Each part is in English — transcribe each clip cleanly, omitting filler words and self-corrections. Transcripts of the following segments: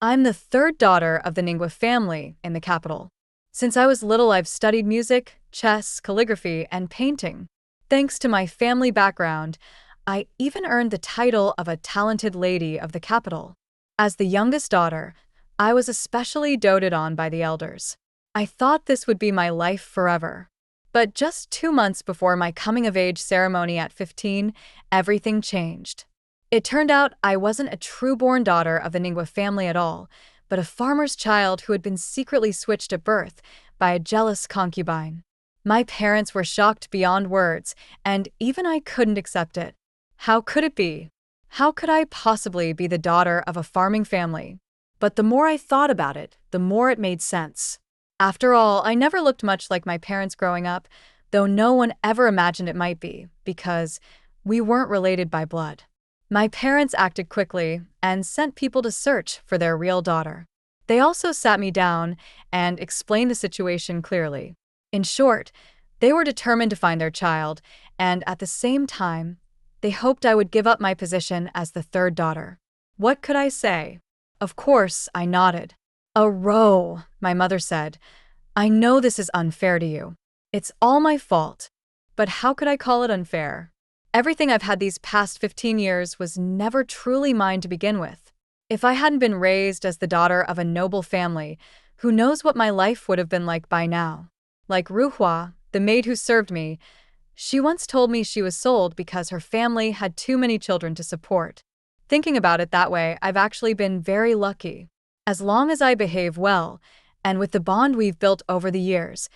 I'm the third daughter of the Ningua family in the capital. Since I was little, I've studied music, chess, calligraphy, and painting. Thanks to my family background, I even earned the title of a talented lady of the capital. As the youngest daughter, I was especially doted on by the elders. I thought this would be my life forever. But just 2 months before my coming-of-age ceremony at 15, everything changed. It turned out I wasn't a true-born daughter of the Ningua family at all, but a farmer's child who had been secretly switched at birth by a jealous concubine. My parents were shocked beyond words, and even I couldn't accept it. How could it be? How could I possibly be the daughter of a farming family? But the more I thought about it, the more it made sense. After all, I never looked much like my parents growing up, though no one ever imagined it might be, because we weren't related by blood. My parents acted quickly and sent people to search for their real daughter. They also sat me down and explained the situation clearly. In short, they were determined to find their child, and at the same time, they hoped I would give up my position as the third daughter. What could I say? Of course, I nodded. "A row," my mother said. "I know this is unfair to you. It's all my fault. But how could I call it unfair? Everything I've had these past 15 years was never truly mine to begin with. If I hadn't been raised as the daughter of a noble family, who knows what my life would have been like by now? Like Ruhua, the maid who served me, she once told me she was sold because her family had too many children to support. Thinking about it that way, I've actually been very lucky. As long as I behave well, and with the bond we've built over the years,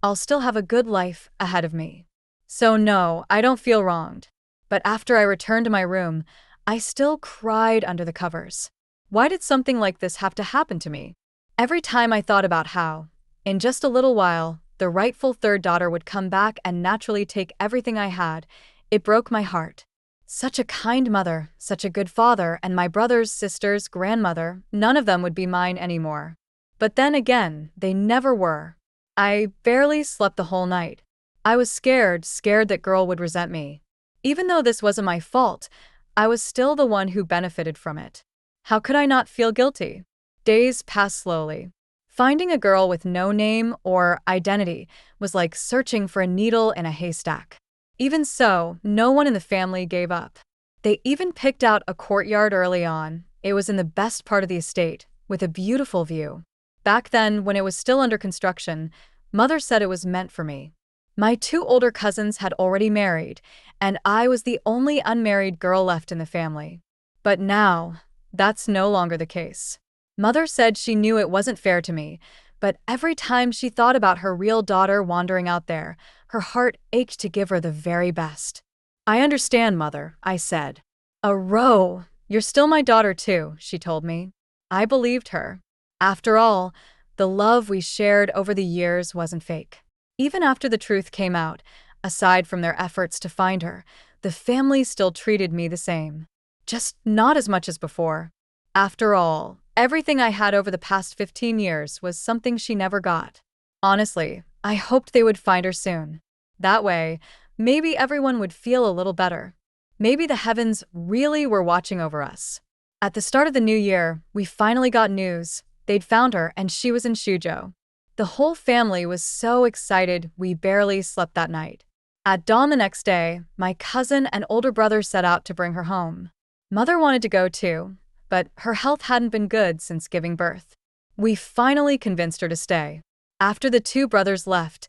I'll still have a good life ahead of me. So no, I don't feel wronged. But after I returned to my room, I still cried under the covers. Why did something like this have to happen to me? Every time I thought about how, in just a little while, the rightful third daughter would come back and naturally take everything I had, it broke my heart. Such a kind mother, such a good father, and my brothers, sisters, grandmother, none of them would be mine anymore. But then again, they never were. I barely slept the whole night. I was scared that girl would resent me. Even though this wasn't my fault, I was still the one who benefited from it. How could I not feel guilty? Days passed slowly. Finding a girl with no name or identity was like searching for a needle in a haystack. Even so, no one in the family gave up. They even picked out a courtyard early on. It was in the best part of the estate, with a beautiful view. Back then, when it was still under construction, Mother said it was meant for me. My 2 older cousins had already married, and I was the only unmarried girl left in the family. But now, that's no longer the case. Mother said she knew it wasn't fair to me, but every time she thought about her real daughter wandering out there, her heart ached to give her the very best. "I understand, Mother," I said. "A row, you're still my daughter too," she told me. I believed her. After all, the love we shared over the years wasn't fake. Even after the truth came out, aside from their efforts to find her, the family still treated me the same. Just not as much as before. After all, everything I had over the past 15 years was something she never got. Honestly, I hoped they would find her soon. That way, maybe everyone would feel a little better. Maybe the heavens really were watching over us. At the start of the new year, we finally got news. They'd found her and she was in Shuzhou. The whole family was so excited we barely slept that night. At dawn the next day, my cousin and older brother set out to bring her home. Mother wanted to go too, but her health hadn't been good since giving birth. We finally convinced her to stay. After the 2 brothers left,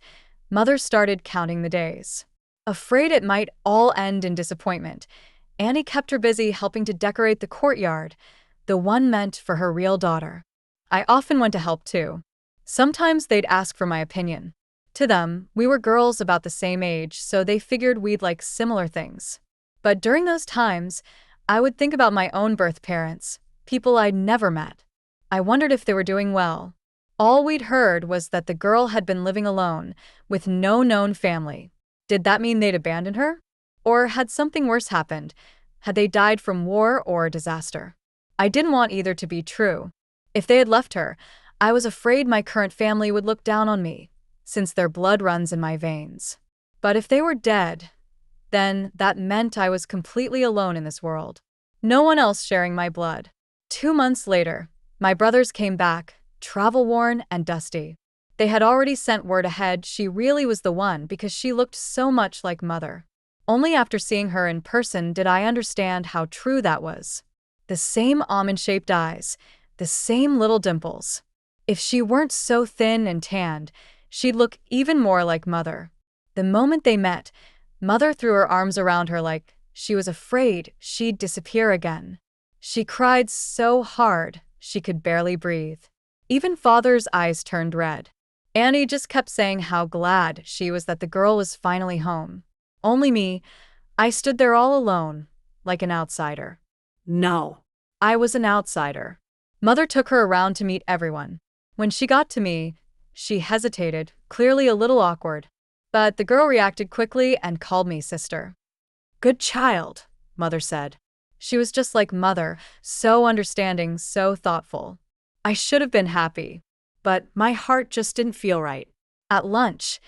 Mother started counting the days. Afraid it might all end in disappointment, Annie kept her busy helping to decorate the courtyard, the one meant for her real daughter. I often went to help too. Sometimes they'd ask for my opinion. To them, we were girls about the same age, so they figured we'd like similar things. But during those times, I would think about my own birth parents, people I'd never met. I wondered if they were doing well. All we'd heard was that the girl had been living alone, with no known family. Did that mean they'd abandoned her? Or had something worse happened? Had they died from war or disaster? I didn't want either to be true. If they had left her, I was afraid my current family would look down on me, since their blood runs in my veins. But if they were dead, then that meant I was completely alone in this world. No one else sharing my blood. 2 months later, My brothers came back, travel-worn and dusty. They had already sent word ahead she really was the one because she looked so much like Mother. Only after seeing her in person did I understand how true that was. The same almond-shaped eyes, the same little dimples. If she weren't so thin and tanned, she'd look even more like Mother. The moment they met, Mother threw her arms around her like she was afraid she'd disappear again. She cried so hard she could barely breathe. Even Father's eyes turned red. Annie just kept saying how glad she was that the girl was finally home. Only me, I stood there all alone, like an outsider. No. I was an outsider. Mother took her around to meet everyone. When she got to me, she hesitated, clearly a little awkward. But the girl reacted quickly and called me sister. "Good child," Mother said. She was just like Mother, so understanding, so thoughtful. I should have been happy, but my heart just didn't feel right. At lunch,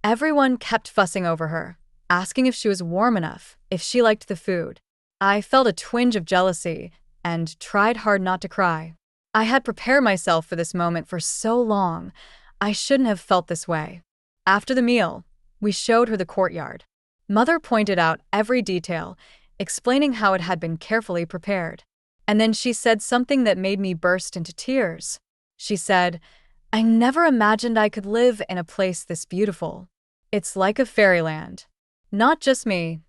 everyone kept fussing over her, asking if she was warm enough, if she liked the food. I felt a twinge of jealousy and tried hard not to cry. I had prepared myself for this moment for so long. I shouldn't have felt this way. After the meal, we showed her the courtyard. Mother pointed out every detail, explaining how it had been carefully prepared. And then she said something that made me burst into tears. She said, "I never imagined I could live in a place this beautiful. It's like a fairyland." Not just me.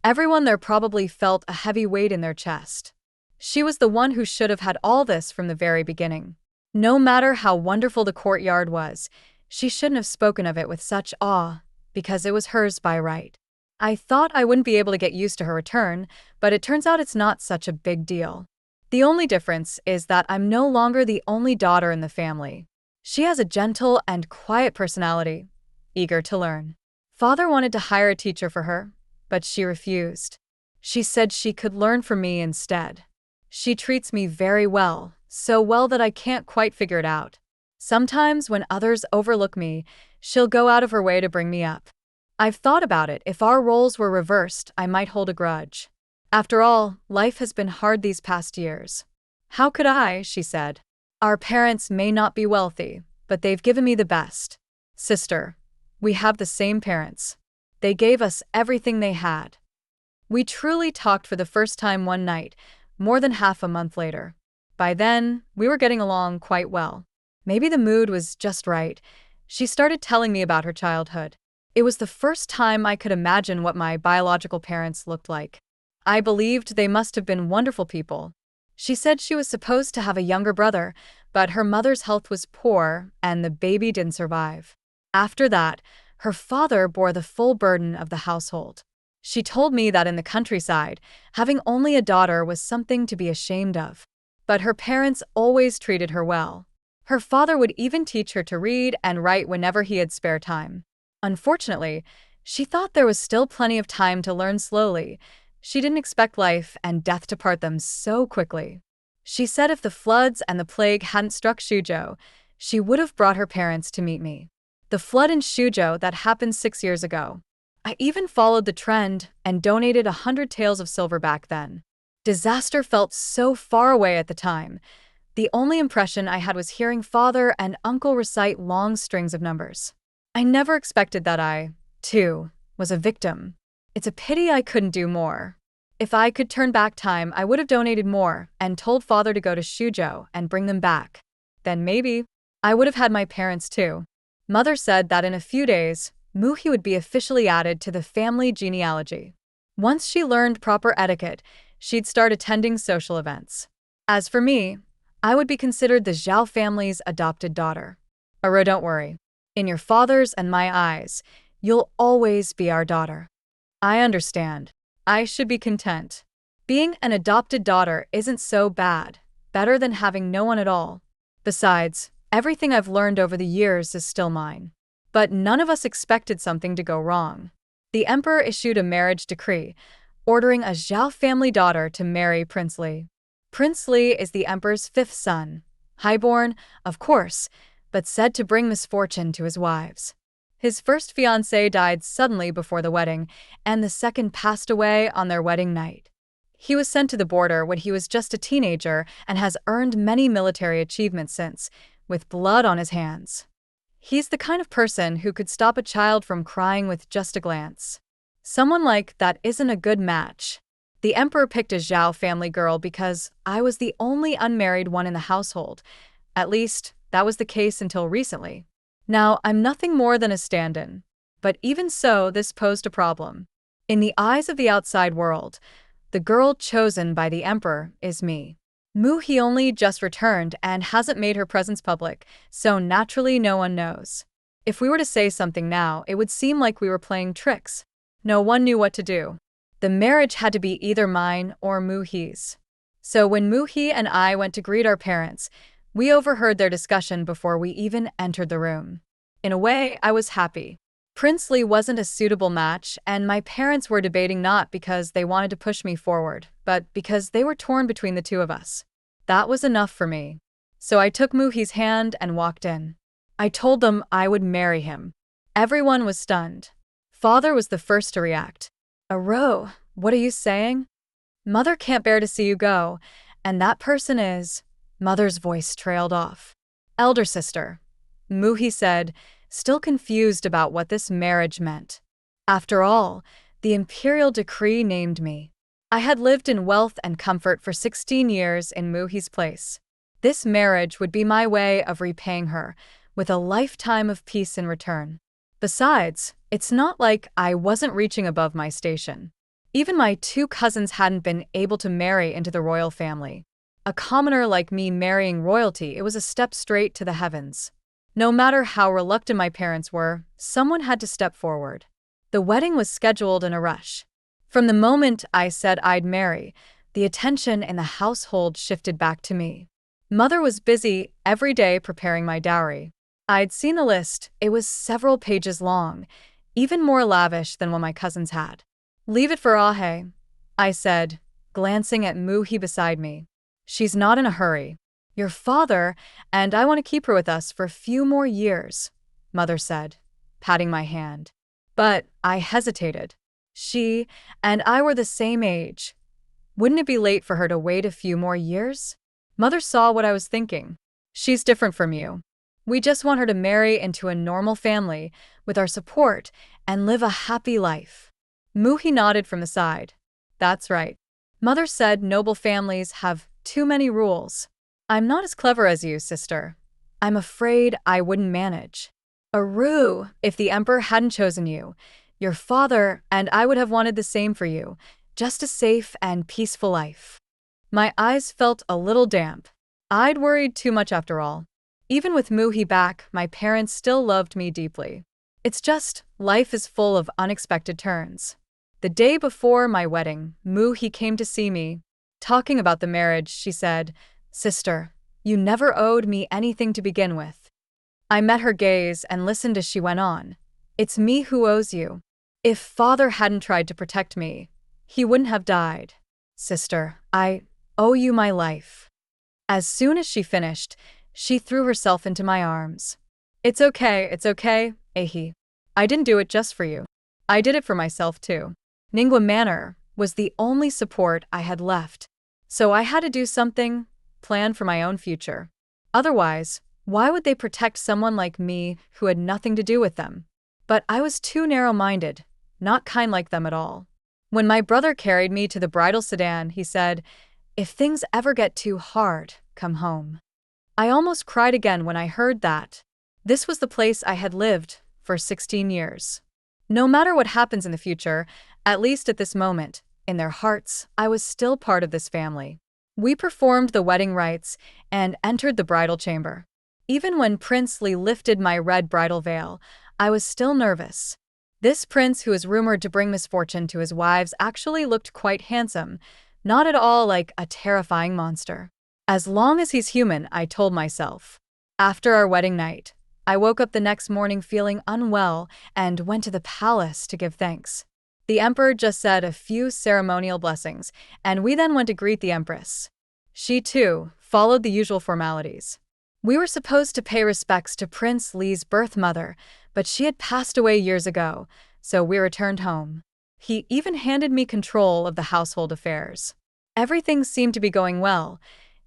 Everyone there probably felt a heavy weight in their chest. She was the one who should have had all this from the very beginning. No matter how wonderful the courtyard was, she shouldn't have spoken of it with such awe, because it was hers by right. I thought I wouldn't be able to get used to her return, but it turns out it's not such a big deal. The only difference is that I'm no longer the only daughter in the family. She has a gentle and quiet personality, eager to learn. Father wanted to hire a teacher for her, but she refused. She said she could learn from me instead. She treats me very well, so well that I can't quite figure it out. Sometimes when others overlook me, she'll go out of her way to bring me up. I've thought about it. If our roles were reversed, I might hold a grudge. After all, life has been hard these past years. "How could I?" she said. "Our parents may not be wealthy, but they've given me the best. Sister, we have the same parents. They gave us everything they had." We truly talked for the first time one night, more than half a month later. By then, we were getting along quite well. Maybe the mood was just right. She started telling me about her childhood. It was the first time I could imagine what my biological parents looked like. I believed they must have been wonderful people. She said she was supposed to have a younger brother, but her mother's health was poor and the baby didn't survive. After that, her father bore the full burden of the household. She told me that in the countryside, having only a daughter was something to be ashamed of. But her parents always treated her well. Her father would even teach her to read and write whenever he had spare time. Unfortunately, she thought there was still plenty of time to learn slowly. She didn't expect life and death to part them so quickly. She said if the floods and the plague hadn't struck Suzhou, she would have brought her parents to meet me. The flood in Suzhou that happened 6 years ago. I even followed the trend and donated 100 taels of silver back then. Disaster felt so far away at the time. The only impression I had was hearing father and uncle recite long strings of numbers. I never expected that I, too, was a victim. It's a pity I couldn't do more. If I could turn back time, I would have donated more and told father to go to Suzhou and bring them back. Then maybe I would have had my parents too. Mother said that in a few days, Muhi would be officially added to the family genealogy. Once she learned proper etiquette, she'd start attending social events. As for me, I would be considered the Zhao family's adopted daughter. Aro, don't worry. In your father's and my eyes, you'll always be our daughter. I understand. I should be content. Being an adopted daughter isn't so bad, better than having no one at all. Besides, everything I've learned over the years is still mine. But none of us expected something to go wrong. The emperor issued a marriage decree, ordering a Zhao family daughter to marry Prince Li. Prince Li is the emperor's 5th son, highborn, of course, but said to bring misfortune to his wives. His first fiancée died suddenly before the wedding, and the second passed away on their wedding night. He was sent to the border when he was just a teenager and has earned many military achievements since, with blood on his hands. He's the kind of person who could stop a child from crying with just a glance. Someone like that isn't a good match. The emperor picked a Zhao family girl because I was the only unmarried one in the household. At least, that was the case until recently. Now, I'm nothing more than a stand-in. But even so, this posed a problem. In the eyes of the outside world, the girl chosen by the emperor is me. He only just returned and hasn't made her presence public, so naturally no one knows. If we were to say something now, it would seem like we were playing tricks. No one knew what to do. The marriage had to be either mine or He's. So when He and I went to greet our parents, we overheard their discussion before we even entered the room. In a way, I was happy. Prince Li wasn't a suitable match, and my parents were debating not because they wanted to push me forward, but because they were torn between the two of us. That was enough for me. So I took He's hand and walked in. I told them I would marry him. Everyone was stunned. Father was the first to react. "Aro, what are you saying? Mother can't bear to see you go, and that person is..." Mother's voice trailed off. "Elder sister," He said, still confused about what this marriage meant. After all, the imperial decree named me. I had lived in wealth and comfort for 16 years in He's place. This marriage would be my way of repaying her, with a lifetime of peace in return. Besides, it's not like I wasn't reaching above my station. Even my 2 cousins hadn't been able to marry into the royal family. A commoner like me marrying royalty, it was a step straight to the heavens. No matter how reluctant my parents were, someone had to step forward. The wedding was scheduled in a rush. From the moment I said I'd marry, the attention in the household shifted back to me. Mother was busy every day preparing my dowry. I'd seen the list. It was several pages long, even more lavish than what my cousins had. "Leave it for Ahe," I said, glancing at He beside me. "She's not in a hurry. Your father and I want to keep her with us for a few more years," Mother said, patting my hand. But I hesitated. She and I were the same age. Wouldn't it be late for her to wait a few more years? Mother saw what I was thinking. "She's different from you. We just want her to marry into a normal family with our support and live a happy life." He nodded from the side. "That's right. Mother said noble families have too many rules. I'm not as clever as you, sister. I'm afraid I wouldn't manage. Aru, if the emperor hadn't chosen you, your father and I would have wanted the same for you, just a safe and peaceful life." My eyes felt a little damp. I'd worried too much after all. Even with He back, my parents still loved me deeply. It's just, life is full of unexpected turns. The day before my wedding, He came to see me. Talking about the marriage, she said, "Sister, you never owed me anything to begin with." I met her gaze and listened as she went on. "It's me who owes you. If father hadn't tried to protect me, he wouldn't have died. Sister, I owe you my life." As soon as she finished, she threw herself into my arms. It's okay, Ahi. I didn't do it just for you. I did it for myself too. Ningwa Manor was the only support I had left, so I had to do something, plan for my own future. Otherwise, why would they protect someone like me who had nothing to do with them? But I was too narrow-minded, not kind like them at all. When my brother carried me to the bridal sedan, he said, "If things ever get too hard, come home." I almost cried again when I heard that. This was the place I had lived for 16 years. No matter what happens in the future, at least at this moment, in their hearts, I was still part of this family. We performed the wedding rites and entered the bridal chamber. Even when Prince Li lifted my red bridal veil, I was still nervous. This prince, who is rumored to bring misfortune to his wives, actually looked quite handsome, not at all like a terrifying monster. As long as he's human, I told myself. After our wedding night, I woke up the next morning feeling unwell and went to the palace to give thanks. The emperor just said a few ceremonial blessings, and we then went to greet the Empress. She, too, followed the usual formalities. We were supposed to pay respects to Prince Li's birth mother, but she had passed away years ago, so we returned home. He even handed me control of the household affairs. Everything seemed to be going well.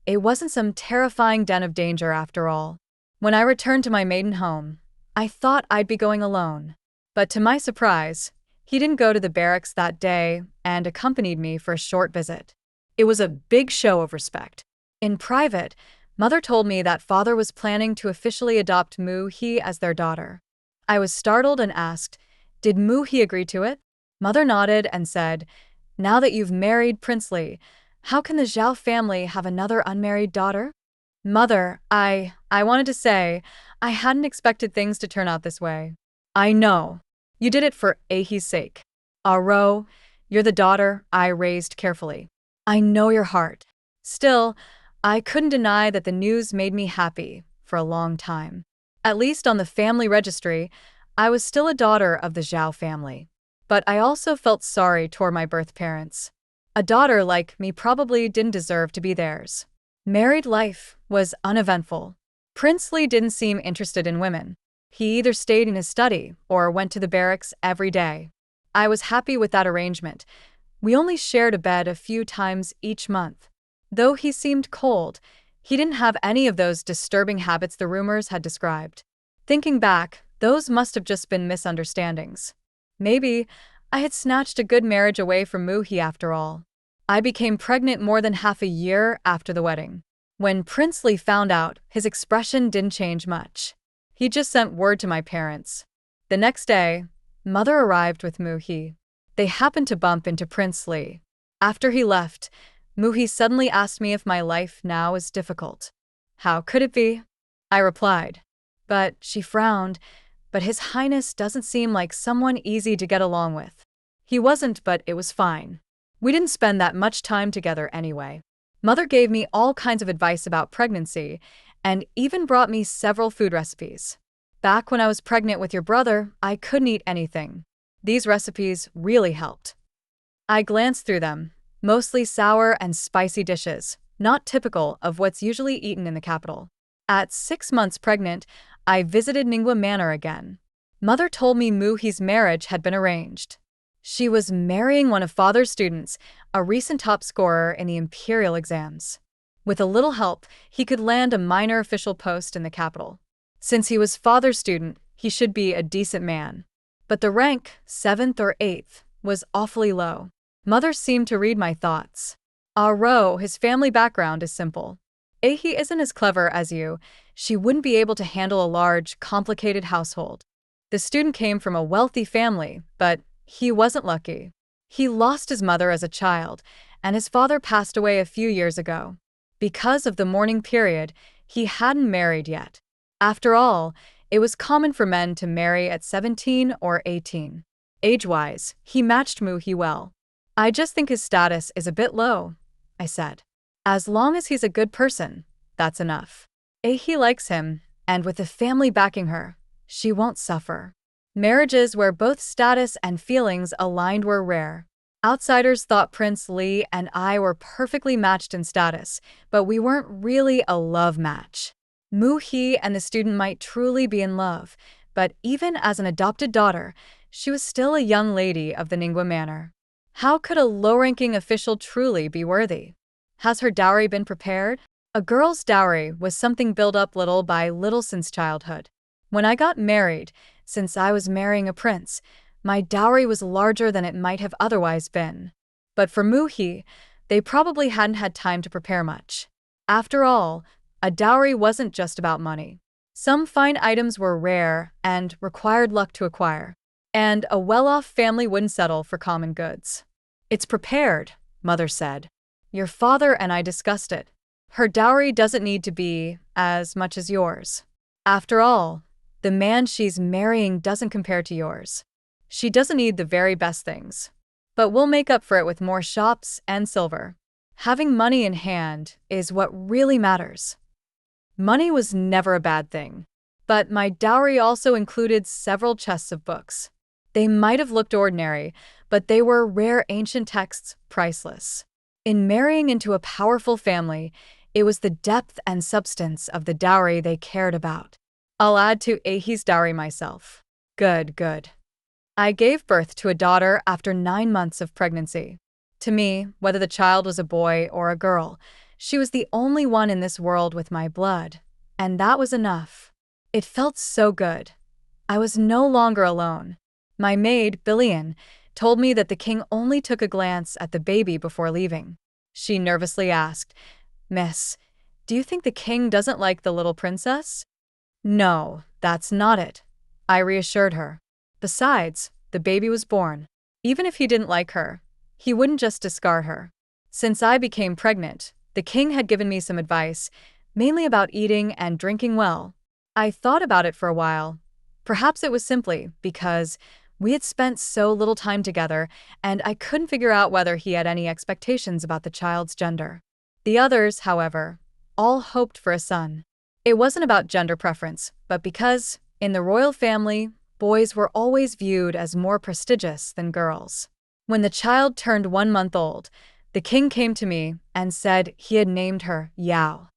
It wasn't some terrifying den of danger after all. When I returned to my maiden home, I thought I'd be going alone. But to my surprise, he didn't go to the barracks that day and accompanied me for a short visit. It was a big show of respect. In private, Mother told me that Father was planning to officially adopt Mu-hee as their daughter. I was startled and asked, "Did Mu-hee agree to it?" Mother nodded and said, "Now that you've married Prince Lee, how can the Zhao family have another unmarried daughter?" Mother, I wanted to say, I hadn't expected things to turn out this way. I know. You did it for Ahi's sake. Aro, you're the daughter I raised carefully. I know your heart. Still, I couldn't deny that the news made me happy for a long time. At least on the family registry, I was still a daughter of the Zhao family. But I also felt sorry toward my birth parents. A daughter like me probably didn't deserve to be theirs. Married life was uneventful. Prince Lee didn't seem interested in women. He either stayed in his study or went to the barracks every day. I was happy with that arrangement. We only shared a bed a few times each month. Though he seemed cold, he didn't have any of those disturbing habits the rumors had described. Thinking back, those must have just been misunderstandings. Maybe I had snatched a good marriage away from Mu-hee after all. I became pregnant more than half a year after the wedding. When Prince Lee found out, his expression didn't change much. He just sent word to my parents. The next day, Mother arrived with Mu-hee. They happened to bump into Prince Lee. After he left, Mu-hee suddenly asked me if my life now is difficult. How could it be? I replied. But she frowned. But His Highness doesn't seem like someone easy to get along with. He wasn't, but it was fine. We didn't spend that much time together anyway. Mother gave me all kinds of advice about pregnancy and even brought me several food recipes. Back when I was pregnant with your brother, I couldn't eat anything. These recipes really helped. I glanced through them, mostly sour and spicy dishes, not typical of what's usually eaten in the capital. At 6 months pregnant, I visited Ningwa Manor again. Mother told me Mu-hee's marriage had been arranged. She was marrying one of Father's students, a recent top scorer in the imperial exams. With a little help, he could land a minor official post in the capital. Since he was Father's student, he should be a decent man. But the rank, 7th or 8th, was awfully low. Mother seemed to read my thoughts. Aro, his family background is simple. Ahi isn't as clever as you. She wouldn't be able to handle a large, complicated household. The student came from a wealthy family, but he wasn't lucky. He lost his mother as a child, and his father passed away a few years ago. Because of the mourning period, he hadn't married yet. After all, it was common for men to marry at 17 or 18. Age-wise, he matched Mu-hee well. I just think his status is a bit low, I said. As long as he's a good person, that's enough. Ahi likes him, and with the family backing her, she won't suffer. Marriages where both status and feelings aligned were rare. Outsiders thought Prince Lee and I were perfectly matched in status, but we weren't really a love match. Mu-hee and the student might truly be in love, but even as an adopted daughter, she was still a young lady of the Ningwa Manor. How could a low-ranking official truly be worthy? Has her dowry been prepared? A girl's dowry was something built up little by little since childhood. When I got married, since I was marrying a prince, my dowry was larger than it might have otherwise been. But for Mu-hee, they probably hadn't had time to prepare much. After all, a dowry wasn't just about money. Some fine items were rare and required luck to acquire. And a well-off family wouldn't settle for common goods. It's prepared, Mother said. Your father and I discussed it. Her dowry doesn't need to be as much as yours. After all, the man she's marrying doesn't compare to yours. She doesn't need the very best things. But we'll make up for it with more shops and silver. Having money in hand is what really matters. Money was never a bad thing. But my dowry also included several chests of books. They might have looked ordinary, but they were rare ancient texts, priceless. In marrying into a powerful family, it was the depth and substance of the dowry they cared about. I'll add to Ahi's dowry myself. Good. I gave birth to a daughter after 9 months of pregnancy. To me, whether the child was a boy or a girl, she was the only one in this world with my blood. And that was enough. It felt so good. I was no longer alone. My maid, Billion, told me that the king only took a glance at the baby before leaving. She nervously asked, "Miss, do you think the king doesn't like the little princess?" "No, that's not it," I reassured her. Besides, the baby was born. Even if he didn't like her, he wouldn't just discard her. Since I became pregnant, the king had given me some advice, mainly about eating and drinking well. I thought about it for a while. Perhaps it was simply because we had spent so little time together, and I couldn't figure out whether he had any expectations about the child's gender. The others, however, all hoped for a son. It wasn't about gender preference, but because, in the royal family, boys were always viewed as more prestigious than girls. When the child turned 1 month old, the king came to me and said he had named her Yao.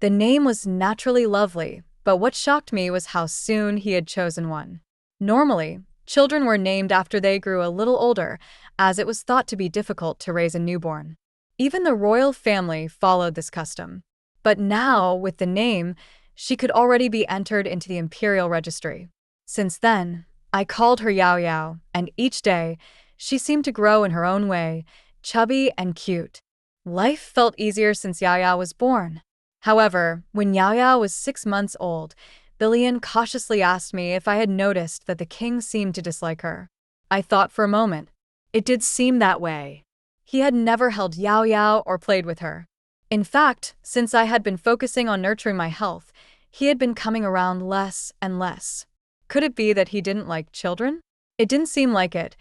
The name was naturally lovely, but what shocked me was how soon he had chosen one. Normally, children were named after they grew a little older, as it was thought to be difficult to raise a newborn. Even the royal family followed this custom. But now, with the name, she could already be entered into the imperial registry. Since then, I called her Yao Yao, and each day, she seemed to grow in her own way, chubby and cute. Life felt easier since Yao Yao was born. However, when Yao Yao was 6 months old, Billion cautiously asked me if I had noticed that the king seemed to dislike her. I thought for a moment. It did seem that way. He had never held Yao Yao or played with her. In fact, since I had been focusing on nurturing my health, he had been coming around less and less. Could it be that he didn't like children? It didn't seem like it.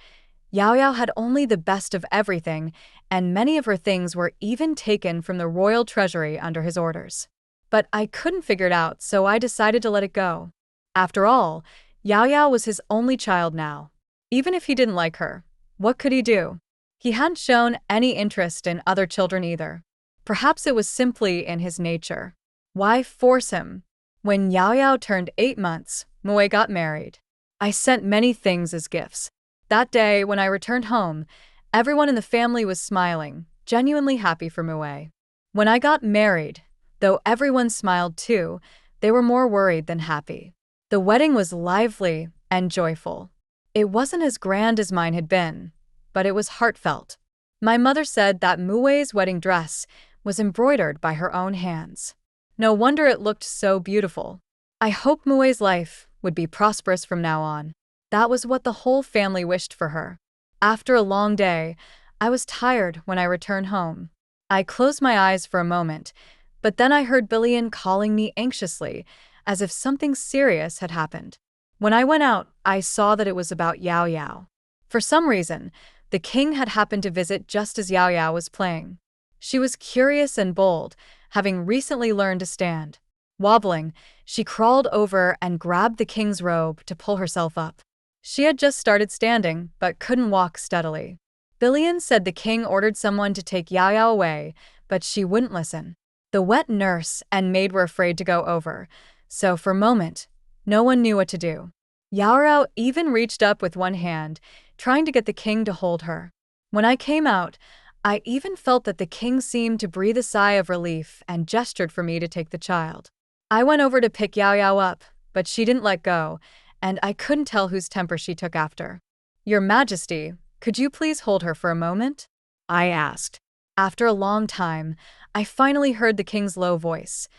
Yao Yao had only the best of everything, and many of her things were even taken from the royal treasury under his orders. But I couldn't figure it out, so I decided to let it go. After all, Yao Yao was his only child now. Even if he didn't like her, what could he do? He hadn't shown any interest in other children either. Perhaps it was simply in his nature. Why force him? When Yao Yao turned 8 months, Mue got married. I sent many things as gifts. That day, when I returned home, everyone in the family was smiling, genuinely happy for Mue. When I got married, though everyone smiled too, they were more worried than happy. The wedding was lively and joyful. It wasn't as grand as mine had been, but it was heartfelt. My mother said that Mue's wedding dress was embroidered by her own hands. No wonder it looked so beautiful. I hoped Mue's life would be prosperous from now on. That was what the whole family wished for her. After a long day, I was tired when I returned home. I closed my eyes for a moment, but then I heard Billion calling me anxiously, as if something serious had happened. When I went out, I saw that it was about Yao Yao. For some reason, the king had happened to visit just as Yao Yao was playing. She was curious and bold, having recently learned to stand. Wobbling, she crawled over and grabbed the king's robe to pull herself up. She had just started standing, but couldn't walk steadily. Billion said the king ordered someone to take Yao Yao away, but she wouldn't listen. The wet nurse and maid were afraid to go over, so for a moment, no one knew what to do. Yao Yao even reached up with one hand, trying to get the king to hold her. When I came out, I even felt that the king seemed to breathe a sigh of relief and gestured for me to take the child. I went over to pick Yao Yao up, but she didn't let go, and I couldn't tell whose temper she took after. "Your Majesty, could you please hold her for a moment?" I asked. After a long time, I finally heard the king's low voice.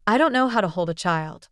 "I don't know how to hold a child."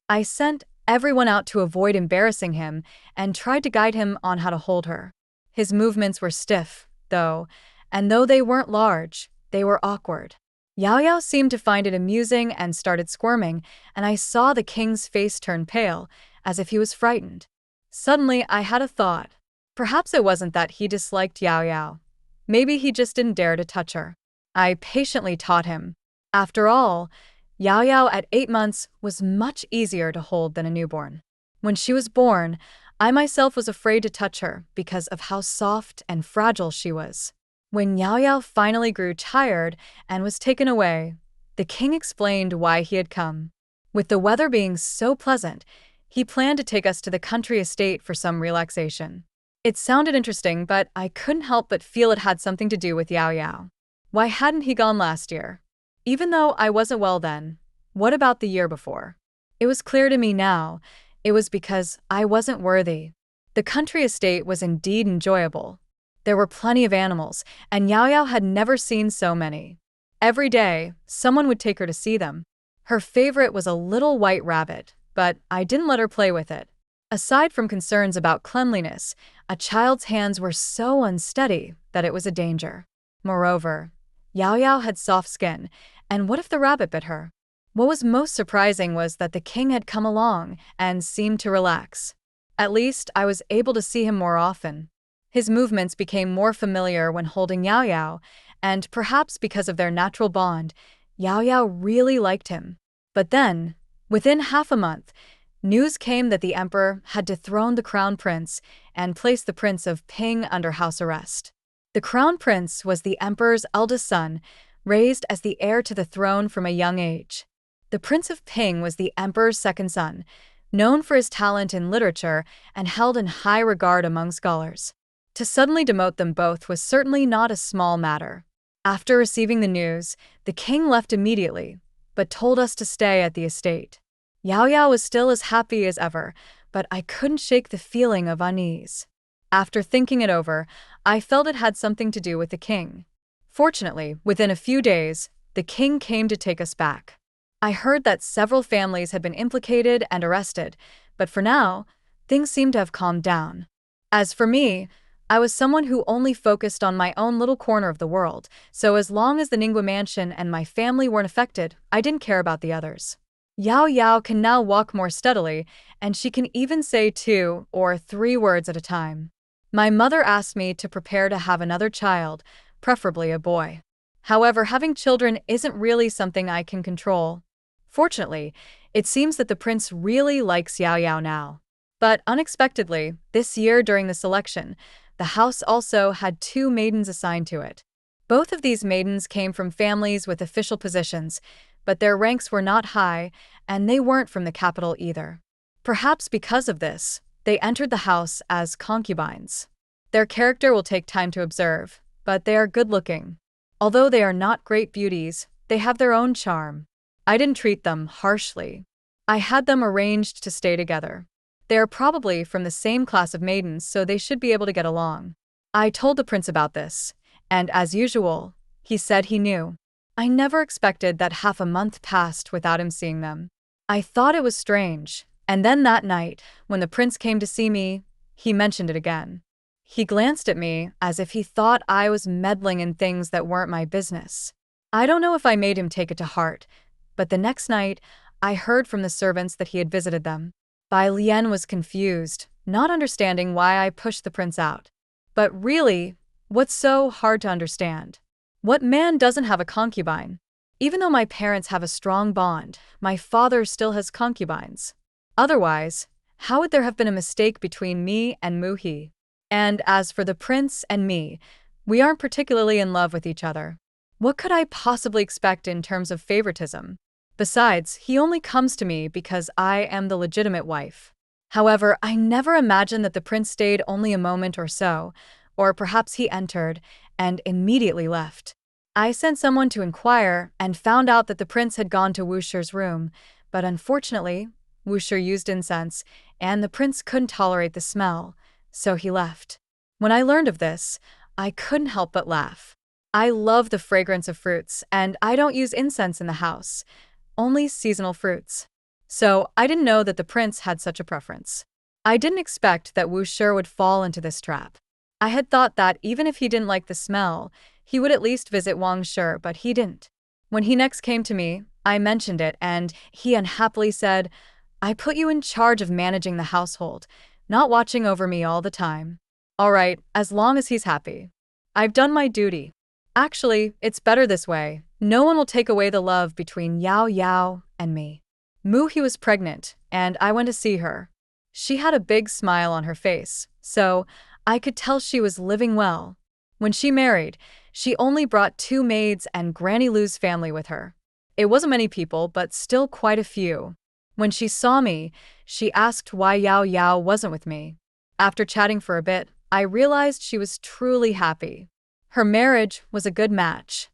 I sent everyone out to avoid embarrassing him and tried to guide him on how to hold her. His movements were stiff, though, and though they weren't large, they were awkward. Yao Yao seemed to find it amusing and started squirming, and I saw the king's face turn pale, as if he was frightened. Suddenly, I had a thought. Perhaps it wasn't that he disliked Yao Yao. Maybe he just didn't dare to touch her. I patiently taught him. After all, Yao Yao at 8 months was much easier to hold than a newborn. When she was born, I myself was afraid to touch her because of how soft and fragile she was. When Yao Yao finally grew tired and was taken away, the king explained why he had come. With the weather being so pleasant, he planned to take us to the country estate for some relaxation. It sounded interesting, but I couldn't help but feel it had something to do with Yao Yao. Why hadn't he gone last year? Even though I wasn't well then, what about the year before? It was clear to me now, it was because I wasn't worthy. The country estate was indeed enjoyable. There were plenty of animals, and Yao Yao had never seen so many. Every day, someone would take her to see them. Her favorite was a little white rabbit, but I didn't let her play with it. Aside from concerns about cleanliness, a child's hands were so unsteady that it was a danger. Moreover, Yao Yao had soft skin, and what if the rabbit bit her? What was most surprising was that the king had come along and seemed to relax. At least, I was able to see him more often. His movements became more familiar when holding Yao Yao, and perhaps because of their natural bond, Yao Yao really liked him. But then, within half a month, news came that the emperor had dethroned the crown prince and placed the Prince of Ping under house arrest. The crown prince was the emperor's eldest son, raised as the heir to the throne from a young age. The Prince of Ping was the emperor's second son, known for his talent in literature and held in high regard among scholars. To suddenly demote them both was certainly not a small matter. After receiving the news, the king left immediately, but told us to stay at the estate. Yao Yao was still as happy as ever, but I couldn't shake the feeling of unease. After thinking it over, I felt it had something to do with the king. Fortunately, within a few days, the king came to take us back. I heard that several families had been implicated and arrested, but for now, things seemed to have calmed down. As for me, I was someone who only focused on my own little corner of the world, so as long as the Ningbo mansion and my family weren't affected, I didn't care about the others. Yao Yao can now walk more steadily, and she can even say 2 or 3 words at a time. My mother asked me to prepare to have another child, preferably a boy. However, having children isn't really something I can control. Fortunately, it seems that the prince really likes Yao Yao now. But unexpectedly, this year during the selection, the house also had 2 maidens assigned to it. Both of these maidens came from families with official positions, but their ranks were not high, and they weren't from the capital either. Perhaps because of this, they entered the house as concubines. Their character will take time to observe, but they are good-looking. Although they are not great beauties, they have their own charm. I didn't treat them harshly. I had them arranged to stay together. They are probably from the same class of maidens, so they should be able to get along. I told the prince about this, and as usual, he said he knew. I never expected that half a month passed without him seeing them. I thought it was strange, and then that night, when the prince came to see me, he mentioned it again. He glanced at me as if he thought I was meddling in things that weren't my business. I don't know if I made him take it to heart, but the next night, I heard from the servants that he had visited them. Bai Lian was confused, not understanding why I pushed the prince out. But really, what's so hard to understand? What man doesn't have a concubine? Even though my parents have a strong bond, my father still has concubines. Otherwise, how would there have been a mistake between me and Muhi? And as for the prince and me, we aren't particularly in love with each other. What could I possibly expect in terms of favoritism? Besides, he only comes to me because I am the legitimate wife. However, I never imagined that the prince stayed only a moment or so, or perhaps he entered and immediately left. I sent someone to inquire and found out that the prince had gone to Wu Shi's room, but unfortunately, Wu Shi used incense, and the prince couldn't tolerate the smell, so he left. When I learned of this, I couldn't help but laugh. I love the fragrance of fruits, and I don't use incense in the house, only seasonal fruits. So I didn't know that the prince had such a preference. I didn't expect that Wu Shi would fall into this trap. I had thought that even if he didn't like the smell, he would at least visit Wang Shi, but he didn't. When he next came to me, I mentioned it, and he unhappily said, "I put you in charge of managing the household, not watching over me all the time." All right, as long as he's happy. I've done my duty. Actually, it's better this way. No one will take away the love between Yao Yao and me. Muhi was pregnant, and I went to see her. She had a big smile on her face, so I could tell she was living well. When she married, she only brought 2 maids and Granny Lu's family with her. It wasn't many people, but still quite a few. When she saw me, she asked why Yao Yao wasn't with me. After chatting for a bit, I realized she was truly happy. Her marriage was a good match.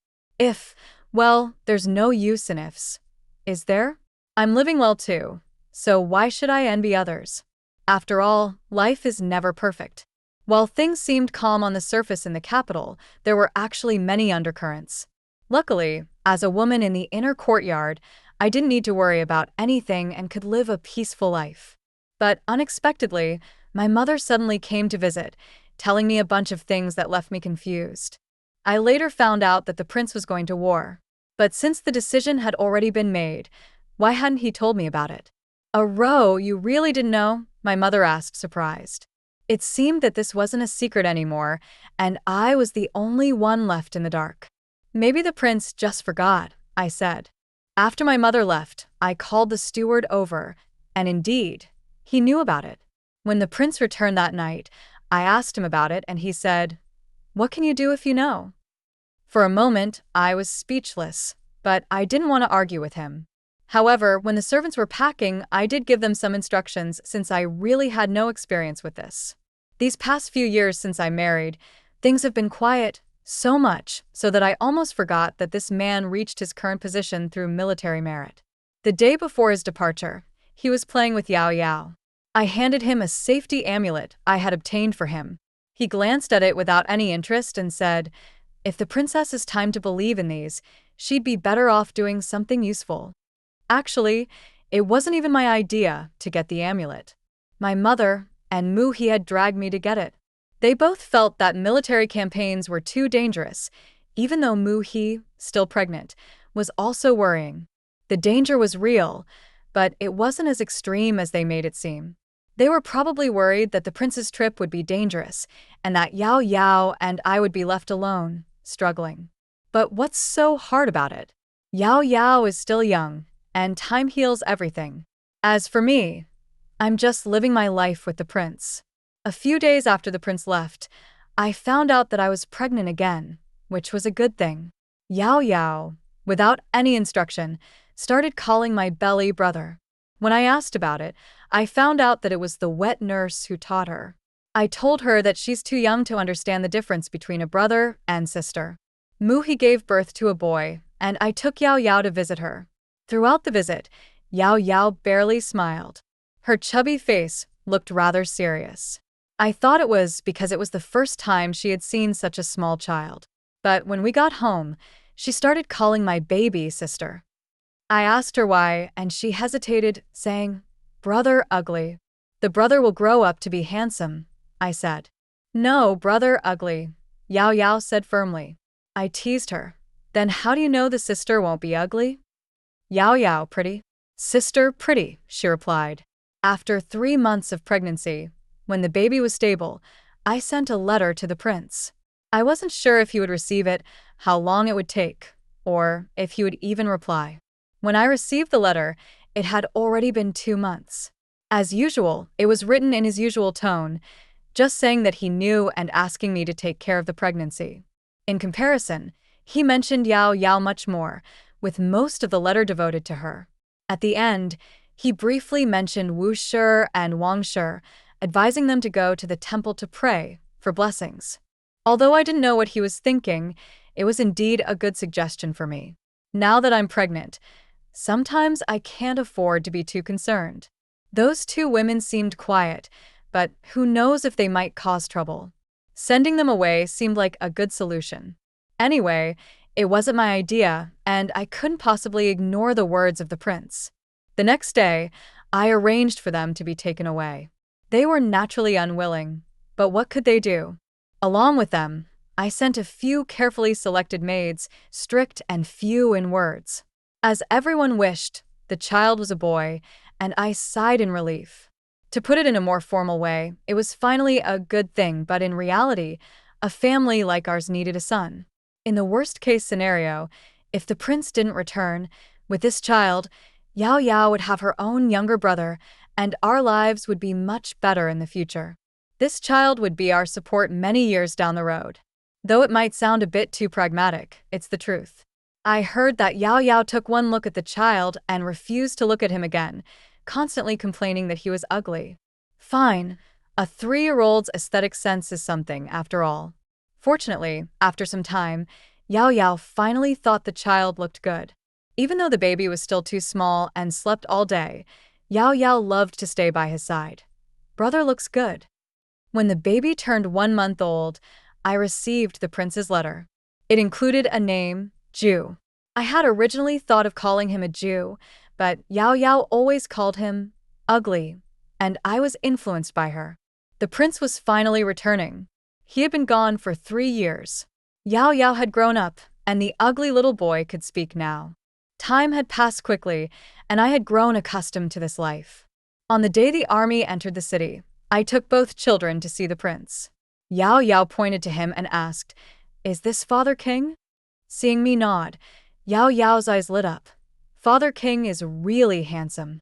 Well, there's no use in ifs. Is there? I'm living well too, so why should I envy others? After all, life is never perfect. While things seemed calm on the surface in the capital, there were actually many undercurrents. Luckily, as a woman in the inner courtyard, I didn't need to worry about anything and could live a peaceful life. But unexpectedly, my mother suddenly came to visit, telling me a bunch of things that left me confused. I later found out that the prince was going to war. But since the decision had already been made, why hadn't he told me about it? You really didn't know? My mother asked, surprised. It seemed that this wasn't a secret anymore, and I was the only one left in the dark. Maybe the prince just forgot, I said. After my mother left, I called the steward over, and indeed, he knew about it. When the prince returned that night, I asked him about it and he said, "What can you do if you know?" For a moment, I was speechless, but I didn't want to argue with him. However, when the servants were packing, I did give them some instructions since I really had no experience with this. These past few years since I married, things have been quiet, so much so that I almost forgot that this man reached his current position through military merit. The day before his departure, he was playing with Yao Yao. I handed him a safety amulet I had obtained for him. He glanced at it without any interest and said, "If the princess has time to believe in these, she'd be better off doing something useful." Actually, it wasn't even my idea to get the amulet. My mother and Muhi had dragged me to get it. They both felt that military campaigns were too dangerous, even though Muhi, still pregnant, was also worrying. The danger was real, but it wasn't as extreme as they made it seem. They were probably worried that the prince's trip would be dangerous, and that Yao Yao and I would be left alone, struggling. But what's so hard about it? Yao Yao is still young, and time heals everything. As for me, I'm just living my life with the prince. A few days after the prince left, I found out that I was pregnant again, which was a good thing. Yao Yao, without any instruction, started calling my belly brother. When I asked about it, I found out that it was the wet nurse who taught her. I told her that she's too young to understand the difference between a brother and sister. Muhi gave birth to a boy, and I took Yao Yao to visit her. Throughout the visit, Yao Yao barely smiled. Her chubby face looked rather serious. I thought it was because it was the first time she had seen such a small child. But when we got home, she started calling my baby sister. I asked her why, and she hesitated, saying, "Brother ugly." "The brother will grow up to be handsome," I said. "No, brother ugly," Yao Yao said firmly. I teased her. "Then how do you know the sister won't be ugly?" "Yao Yao pretty." "Sister pretty," she replied. After 3 months of pregnancy, when the baby was stable, I sent a letter to the prince. I wasn't sure if he would receive it, how long it would take, or if he would even reply. When I received the letter, it had already been 2 months. As usual, it was written in his usual tone, just saying that he knew and asking me to take care of the pregnancy. In comparison, he mentioned Yao Yao much more, with most of the letter devoted to her. At the end, he briefly mentioned Wu Shi and Wang Shi, advising them to go to the temple to pray for blessings. Although I didn't know what he was thinking, it was indeed a good suggestion for me. Now that I'm pregnant, sometimes I can't afford to be too concerned. Those 2 women seemed quiet, but who knows if they might cause trouble. Sending them away seemed like a good solution. Anyway, it wasn't my idea, and I couldn't possibly ignore the words of the prince. The next day, I arranged for them to be taken away. They were naturally unwilling, but what could they do? Along with them, I sent a few carefully selected maids, strict and few in words. As everyone wished, the child was a boy, and I sighed in relief. To put it in a more formal way, it was finally a good thing, but in reality, a family like ours needed a son. In the worst-case scenario, if the prince didn't return, with this child, Yao Yao would have her own younger brother, and our lives would be much better in the future. This child would be our support many years down the road. Though it might sound a bit too pragmatic, it's the truth. I heard that Yao Yao took one look at the child and refused to look at him again, constantly complaining that he was ugly. Fine, A 3-year-old's aesthetic sense is something, after all. Fortunately, after some time, Yao Yao finally thought the child looked good. Even though the baby was still too small and slept all day, Yao Yao loved to stay by his side. Brother looks good. When the baby turned 1 month old, I received the prince's letter. It included a name, Jew. I had originally thought of calling him a Jew, but Yao Yao always called him ugly, and I was influenced by her. The prince was finally returning. He had been gone for 3 years. Yao Yao had grown up, and the ugly little boy could speak now. Time had passed quickly, and I had grown accustomed to this life. On the day the army entered the city, I took both children to see the prince. Yao Yao pointed to him and asked, "Is this Father King?" Seeing me nod, Yao Yao's eyes lit up. Father King is really handsome.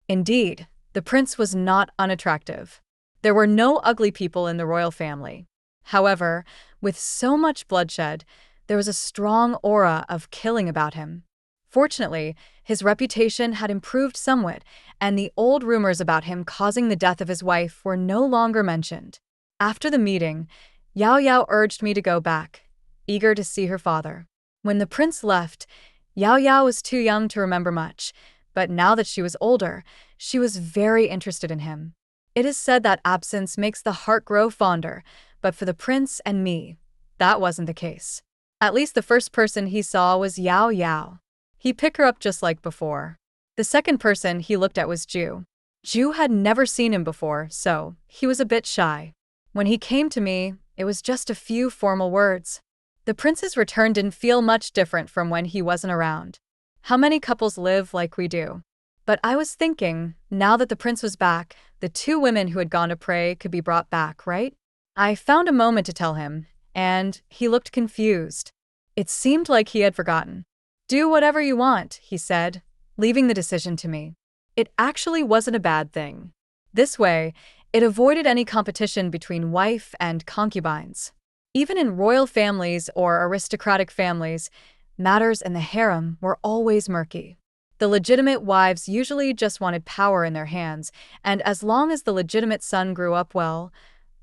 Indeed, the prince was not unattractive. There were no ugly people in the royal family. However, with so much bloodshed, there was a strong aura of killing about him. Fortunately, his reputation had improved somewhat, and the old rumors about him causing the death of his wife were no longer mentioned. After the meeting, Yao Yao urged me to go back, eager to see her father. When the prince left, Yao Yao was too young to remember much, but now that she was older, she was very interested in him. It is said that absence makes the heart grow fonder, but for the prince and me, that wasn't the case. At least the first person he saw was Yao Yao. He picked her up just like before. The second person he looked at was Ju. Ju had never seen him before, so he was a bit shy. When he came to me, it was just a few formal words. The prince's return didn't feel much different from when he wasn't around. How many couples live like we do? But I was thinking, now that the prince was back, the 2 women who had gone to pray could be brought back, right? I found a moment to tell him, and he looked confused. It seemed like he had forgotten. "Do whatever you want," he said, leaving the decision to me. It actually wasn't a bad thing. This way, it avoided any competition between wife and concubines. Even in royal families or aristocratic families, matters in the harem were always murky. The legitimate wives usually just wanted power in their hands, and as long as the legitimate son grew up well,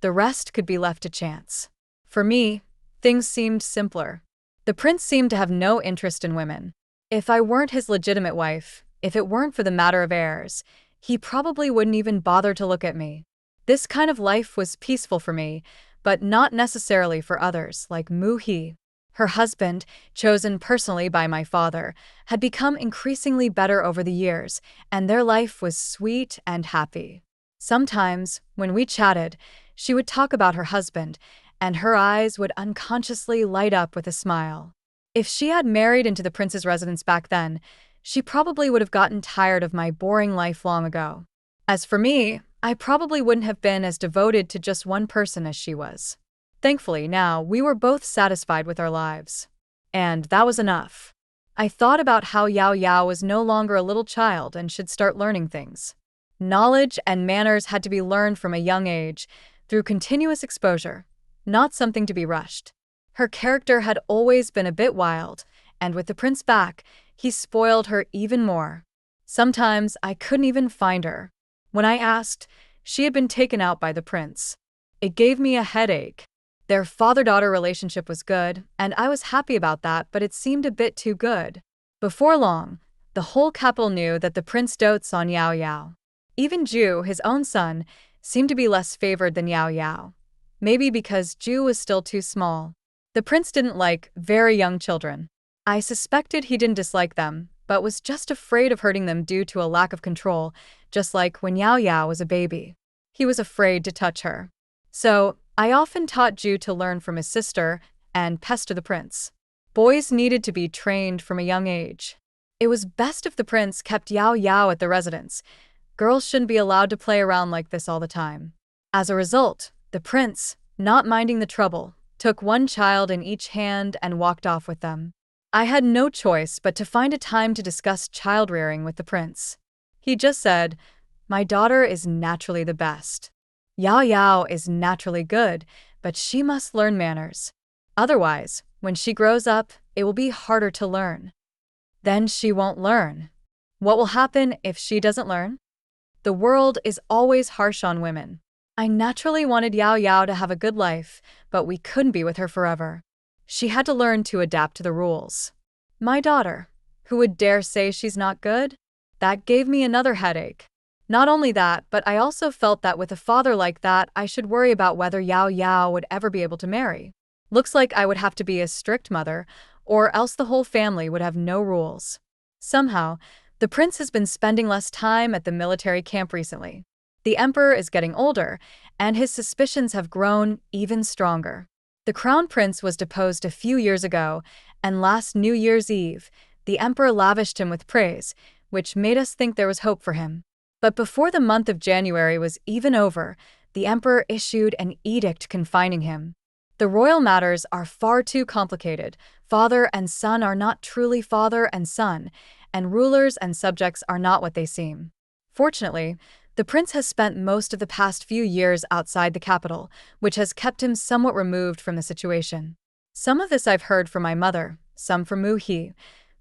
the rest could be left to chance. For me, things seemed simpler. The prince seemed to have no interest in women. If I weren't his legitimate wife, if it weren't for the matter of heirs, he probably wouldn't even bother to look at me. This kind of life was peaceful for me, but not necessarily for others, like Mu-hee. Her husband, chosen personally by my father, had become increasingly better over the years, and their life was sweet and happy. Sometimes, when we chatted, she would talk about her husband, and her eyes would unconsciously light up with a smile. If she had married into the prince's residence back then, she probably would have gotten tired of my boring life long ago. As for me, I probably wouldn't have been as devoted to just one person as she was. Thankfully, now we were both satisfied with our lives. And that was enough. I thought about how Yao Yao was no longer a little child and should start learning things. Knowledge and manners had to be learned from a young age, through continuous exposure, not something to be rushed. Her character had always been a bit wild, and with the prince back, he spoiled her even more. Sometimes I couldn't even find her. When I asked, she had been taken out by the prince. It gave me a headache. Their father-daughter relationship was good, and I was happy about that, but it seemed a bit too good. Before long, the whole capital knew that the prince dotes on Yao Yao. Even Ju, his own son, seemed to be less favored than Yao Yao. Maybe because Ju was still too small. The prince didn't like very young children. I suspected he didn't dislike them, but was just afraid of hurting them due to a lack of control, just like when Yao Yao was a baby. He was afraid to touch her. So, I often taught Ju to learn from his sister and pester the prince. Boys needed to be trained from a young age. It was best if the prince kept Yao Yao at the residence. Girls shouldn't be allowed to play around like this all the time. As a result, the prince, not minding the trouble, took one child in each hand and walked off with them. I had no choice but to find a time to discuss child-rearing with the prince. He just said, "My daughter is naturally the best. Yao Yao is naturally good, but she must learn manners. Otherwise, when she grows up, it will be harder to learn." Then she won't learn. What will happen if she doesn't learn? The world is always harsh on women. I naturally wanted Yao Yao to have a good life, but we couldn't be with her forever. She had to learn to adapt to the rules. My daughter, who would dare say she's not good? That gave me another headache. Not only that, but I also felt that with a father like that, I should worry about whether Yao Yao would ever be able to marry. Looks like I would have to be a strict mother, or else the whole family would have no rules. Somehow, the prince has been spending less time at the military camp recently. The emperor is getting older, and his suspicions have grown even stronger. The crown prince was deposed a few years ago, and last New Year's Eve, the emperor lavished him with praise, which made us think there was hope for him. But before the month of January was even over, the emperor issued an edict confining him. The royal matters are far too complicated. Father and son are not truly father and son, and rulers and subjects are not what they seem. Fortunately, the prince has spent most of the past few years outside the capital, which has kept him somewhat removed from the situation. Some of this I've heard from my mother, some from Mu He.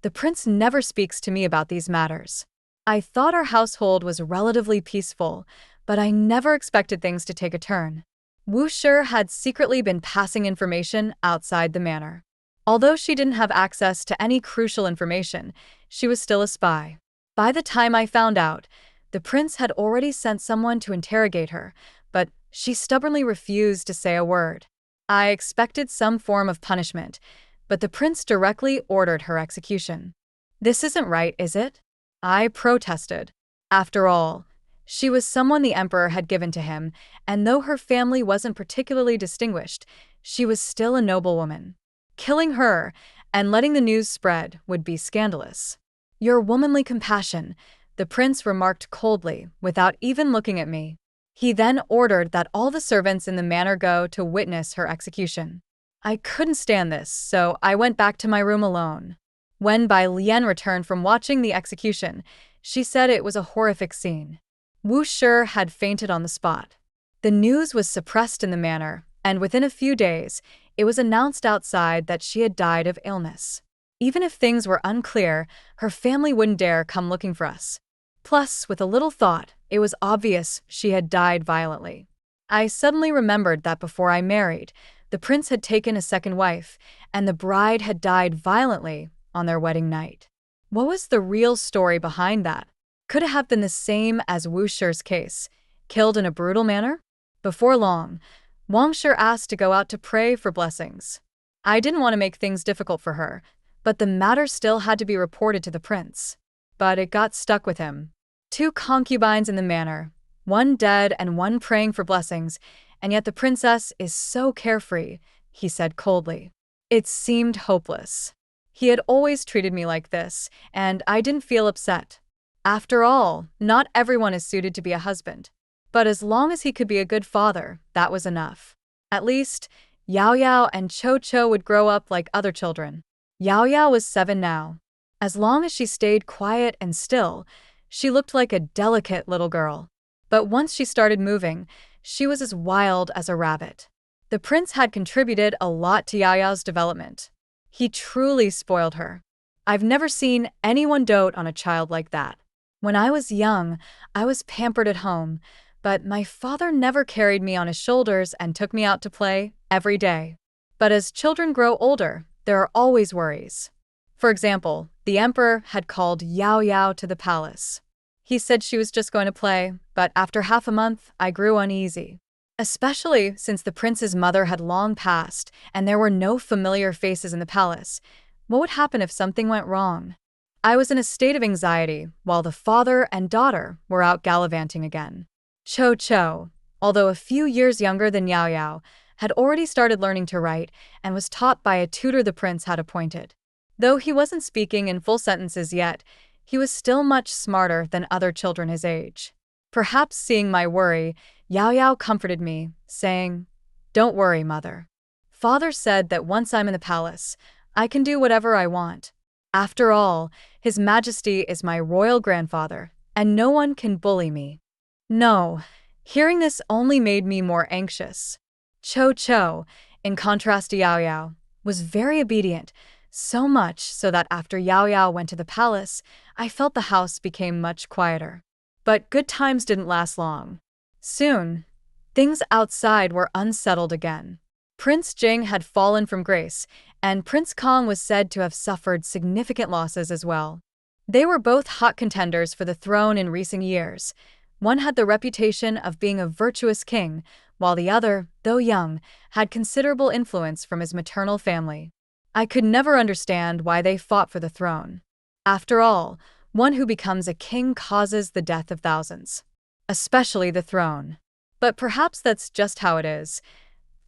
The prince never speaks to me about these matters. I thought our household was relatively peaceful, but I never expected things to take a turn. Wu Shi had secretly been passing information outside the manor. Although she didn't have access to any crucial information, she was still a spy. By the time I found out, the prince had already sent someone to interrogate her, but she stubbornly refused to say a word. I expected some form of punishment, but the prince directly ordered her execution. This isn't right, is it? I protested. After all, she was someone the emperor had given to him, and though her family wasn't particularly distinguished, she was still a noble woman. Killing her and letting the news spread would be scandalous. Your womanly compassion, the prince remarked coldly, without even looking at me. He then ordered that all the servants in the manor go to witness her execution. I couldn't stand this, so I went back to my room alone. When Bai Lian returned from watching the execution, she said it was a horrific scene. Wu Shi had fainted on the spot. The news was suppressed in the manor, and within a few days, it was announced outside that she had died of illness. Even if things were unclear, her family wouldn't dare come looking for us. Plus, with a little thought, it was obvious she had died violently. I suddenly remembered that before I married, the prince had taken a second wife, and the bride had died violently on their wedding night. What was the real story behind that? Could it have been the same as Wu Shi's case, killed in a brutal manner? Before long, Wang Shi asked to go out to pray for blessings. I didn't want to make things difficult for her, but the matter still had to be reported to the prince. But it got stuck with him. 2 concubines in the manor, one dead and one praying for blessings, and yet the princess is so carefree, he said coldly. It seemed hopeless. He had always treated me like this, and I didn't feel upset. After all, not everyone is suited to be a husband. But as long as he could be a good father, that was enough. At least, Yao Yao and Cho Cho would grow up like other children. Yao Yao was 7 now. As long as she stayed quiet and still, she looked like a delicate little girl. But once she started moving, she was as wild as a rabbit. The prince had contributed a lot to Yao Yao's development. He truly spoiled her. I've never seen anyone dote on a child like that. When I was young, I was pampered at home, but my father never carried me on his shoulders and took me out to play every day. But as children grow older, there are always worries. For example, the emperor had called Yao Yao to the palace. He said she was just going to play, but after half a month, I grew uneasy. Especially since the prince's mother had long passed and there were no familiar faces in the palace. What would happen if something went wrong? I was in a state of anxiety while the father and daughter were out gallivanting again. Cho Cho, although a few years younger than Yao Yao, had already started learning to write and was taught by a tutor the prince had appointed. Though he wasn't speaking in full sentences yet, he was still much smarter than other children his age. Perhaps seeing my worry, Yao Yao comforted me, saying, "Don't worry, mother. Father said that once I'm in the palace, I can do whatever I want. After all, His Majesty is my royal grandfather, and no one can bully me." No, hearing this only made me more anxious. Cho Cho, in contrast to Yao Yao, was very obedient, so much so that after Yao Yao went to the palace, I felt the house became much quieter. But good times didn't last long. Soon, Things outside were unsettled again. Prince Jing had fallen from grace, and Prince Kong was said to have suffered significant losses as well. They were both hot contenders for the throne in recent years. One had the reputation of being a virtuous king, while the other, though young, had considerable influence from his maternal family. I could never understand why they fought for the throne. After all, one who becomes a king causes the death of thousands, especially the throne. But perhaps that's just how it is.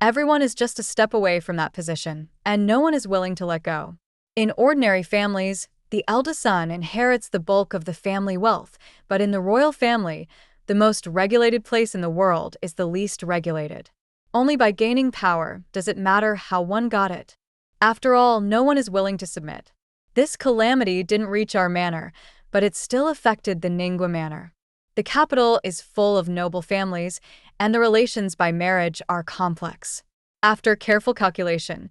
Everyone is just a step away from that position, and no one is willing to let go. In ordinary families, the eldest son inherits the bulk of the family wealth, but in the royal family, the most regulated place in the world is the least regulated. Only by gaining power does it matter how one got it. After all, no one is willing to submit. This calamity didn't reach our manor, but it still affected the Ningguo manor. The capital is full of noble families, and the relations by marriage are complex. After careful calculation,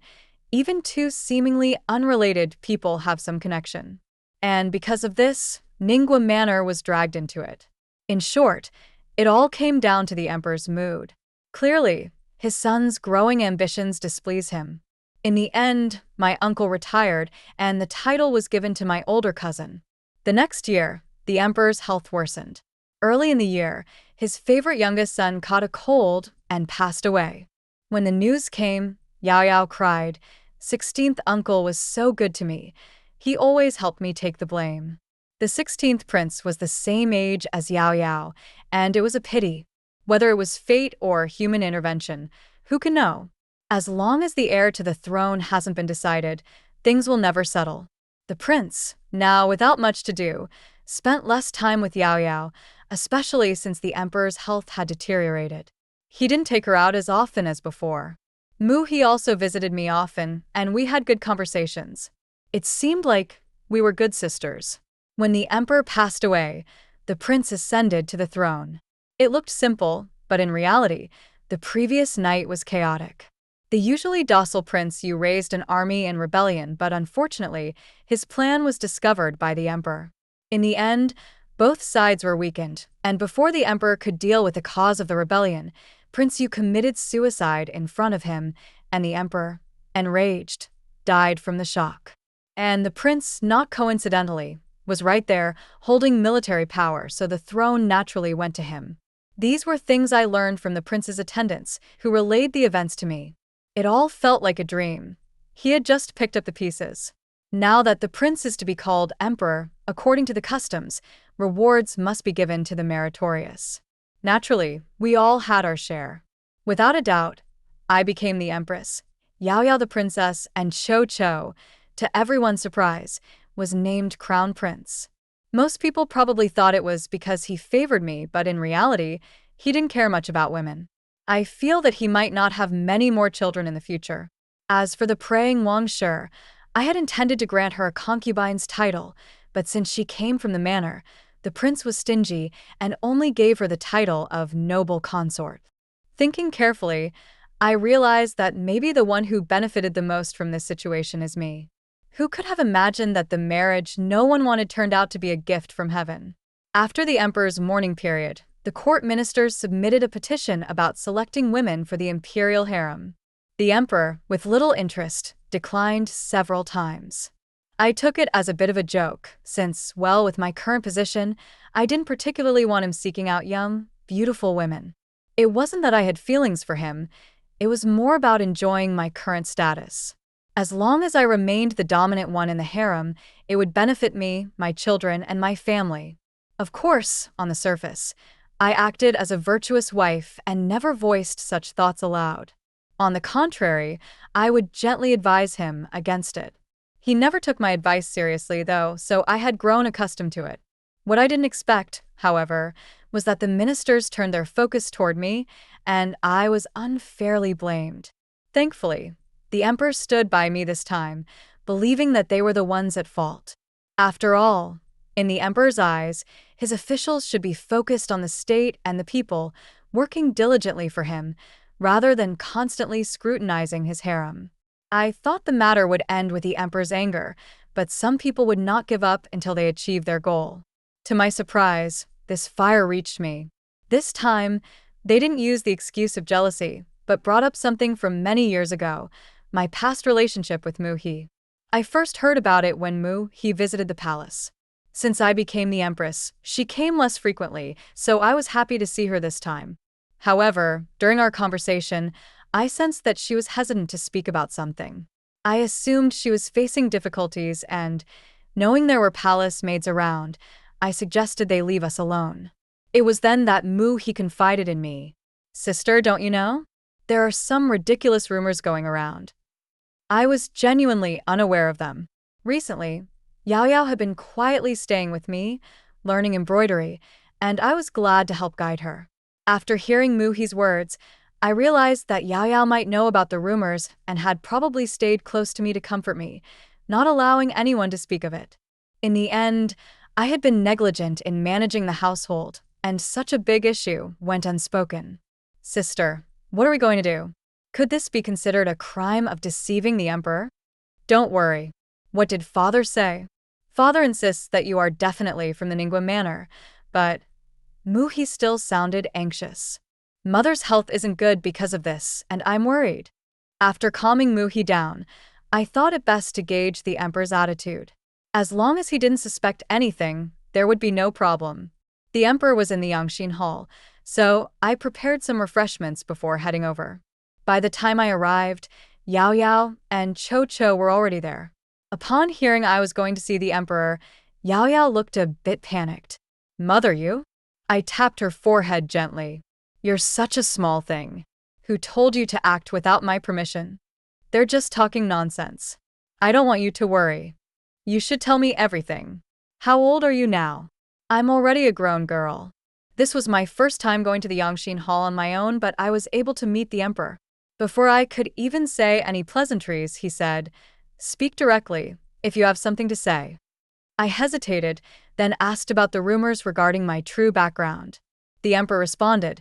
even two seemingly unrelated people have some connection. And because of this, Ningguo Manor was dragged into it. In short, it all came down to the emperor's mood. Clearly, his son's growing ambitions displease him. In the end, my uncle retired, and the title was given to my older cousin. The next year, the emperor's health worsened. Early in the year, his favorite youngest son caught a cold and passed away. When the news came, Yao Yao cried. 16th uncle was so good to me. He always helped me take the blame. The 16th prince was the same age as Yao Yao, and it was a pity. Whether it was fate or human intervention, who can know? As long as the heir to the throne hasn't been decided, things will never settle. The prince, now without much to do, spent less time with Yao Yao, especially since the emperor's health had deteriorated. He didn't take her out as often as before. He also visited me often, and we had good conversations. It seemed like we were good sisters. When the emperor passed away, the prince ascended to the throne. It looked simple, but in reality, the previous night was chaotic. The usually docile prince Yu raised an army in rebellion, but unfortunately, his plan was discovered by the emperor. In the end, both sides were weakened, and before the emperor could deal with the cause of the rebellion, Prince Yu committed suicide in front of him, and the emperor, enraged, died from the shock. And the prince, not coincidentally, was right there, holding military power, so the throne naturally went to him. These were things I learned from the prince's attendants, who relayed the events to me. It all felt like a dream. He had just picked up the pieces. Now that the prince is to be called emperor, according to the customs, rewards must be given to the meritorious. Naturally, we all had our share. Without a doubt, I became the empress. Yao Yao the princess and Cho Cho, to everyone's surprise, was named crown prince. Most people probably thought it was because he favored me, but in reality, he didn't care much about women. I feel that he might not have many more children in the future. As for the praying Wang Shi, I had intended to grant her a concubine's title, but since she came from the manor, the prince was stingy and only gave her the title of noble consort. Thinking carefully, I realized that maybe the one who benefited the most from this situation is me. Who could have imagined that the marriage no one wanted turned out to be a gift from heaven? After the emperor's mourning period, the court ministers submitted a petition about selecting women for the imperial harem. The emperor, with little interest, declined several times. I took it as a bit of a joke, since, well, with my current position, I didn't particularly want him seeking out young, beautiful women. It wasn't that I had feelings for him, it was more about enjoying my current status. As long as I remained the dominant one in the harem, it would benefit me, my children, and my family. Of course, on the surface, I acted as a virtuous wife and never voiced such thoughts aloud. On the contrary, I would gently advise him against it. He never took my advice seriously, though, so I had grown accustomed to it. What I didn't expect, however, was that the ministers turned their focus toward me, and I was unfairly blamed. Thankfully, the emperor stood by me this time, believing that they were the ones at fault. After all, in the emperor's eyes, his officials should be focused on the state and the people, working diligently for him, rather than constantly scrutinizing his harem. I thought the matter would end with the emperor's anger, but some people would not give up until they achieved their goal. To my surprise, this fire reached me. This time, They didn't use the excuse of jealousy, but brought up something from many years ago, my past relationship with Mu-hee. I first heard about it when Mu-hee visited the palace. Since I became the Empress, she came less frequently, so I was happy to see her this time. However, during our conversation, I sensed that she was hesitant to speak about something. I assumed she was facing difficulties and, knowing there were palace maids around, I suggested they leave us alone. It was then that Mu-hee confided in me. "Sister, don't you know? There are some ridiculous rumors going around." I was genuinely unaware of them. Recently, Yao Yao had been quietly staying with me, learning embroidery, and I was glad to help guide her. After hearing Mu-hee's words, I realized that Yao Yao might know about the rumors and had probably stayed close to me to comfort me, not allowing anyone to speak of it. In the end, I had been negligent in managing the household, and such a big issue went unspoken. "Sister, what are we going to do? Could this be considered a crime of deceiving the emperor?" "Don't worry. What did father say?" "Father insists that you are definitely from the Ningguo manor, but..." Mu-hee still sounded anxious. "Mother's health isn't good because of this, and I'm worried." After calming Mu-hee down, I thought it best to gauge the emperor's attitude. As long as he didn't suspect anything, there would be no problem. The emperor was in the Yangxin Hall, so I prepared some refreshments before heading over. By the time I arrived, Yao Yao and Cho Cho were already there. Upon hearing I was going to see the emperor, Yao Yao looked a bit panicked. "Mother, you?" I tapped her forehead gently. "You're such a small thing. Who told you to act without my permission?" "They're just talking nonsense. I don't want you to worry. You should tell me everything. How old are you now?" "I'm already a grown girl. This was my first time going to the Yangxin Hall on my own, but I was able to meet the emperor." Before I could even say any pleasantries, he said, "Speak directly, if you have something to say." I hesitated, then asked about the rumors regarding my true background. The emperor responded,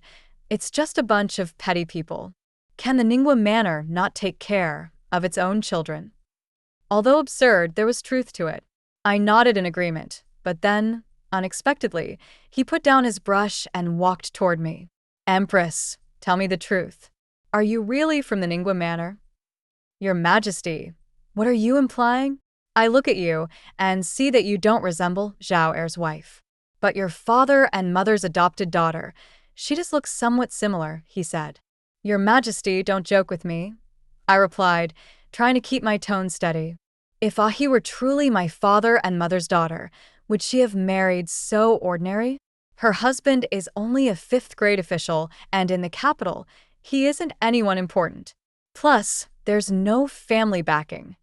"It's just a bunch of petty people. Can the Ningguo manor not take care of its own children?" Although absurd, there was truth to it. I nodded in agreement, but then, unexpectedly, he put down his brush and walked toward me. "Empress, tell me the truth. Are you really from the Ningguo manor?" "Your Majesty, what are you implying? I look at you and see that you don't resemble Zhao Er's wife. But your father and mother's adopted daughter, she just looks somewhat similar," he said. "Your Majesty, don't joke with me," I replied, trying to keep my tone steady. If Ahi were truly my father and mother's daughter, would she have married so ordinary? Her husband is only a fifth-grade official, and in the capital, he isn't anyone important. Plus, there's no family backing.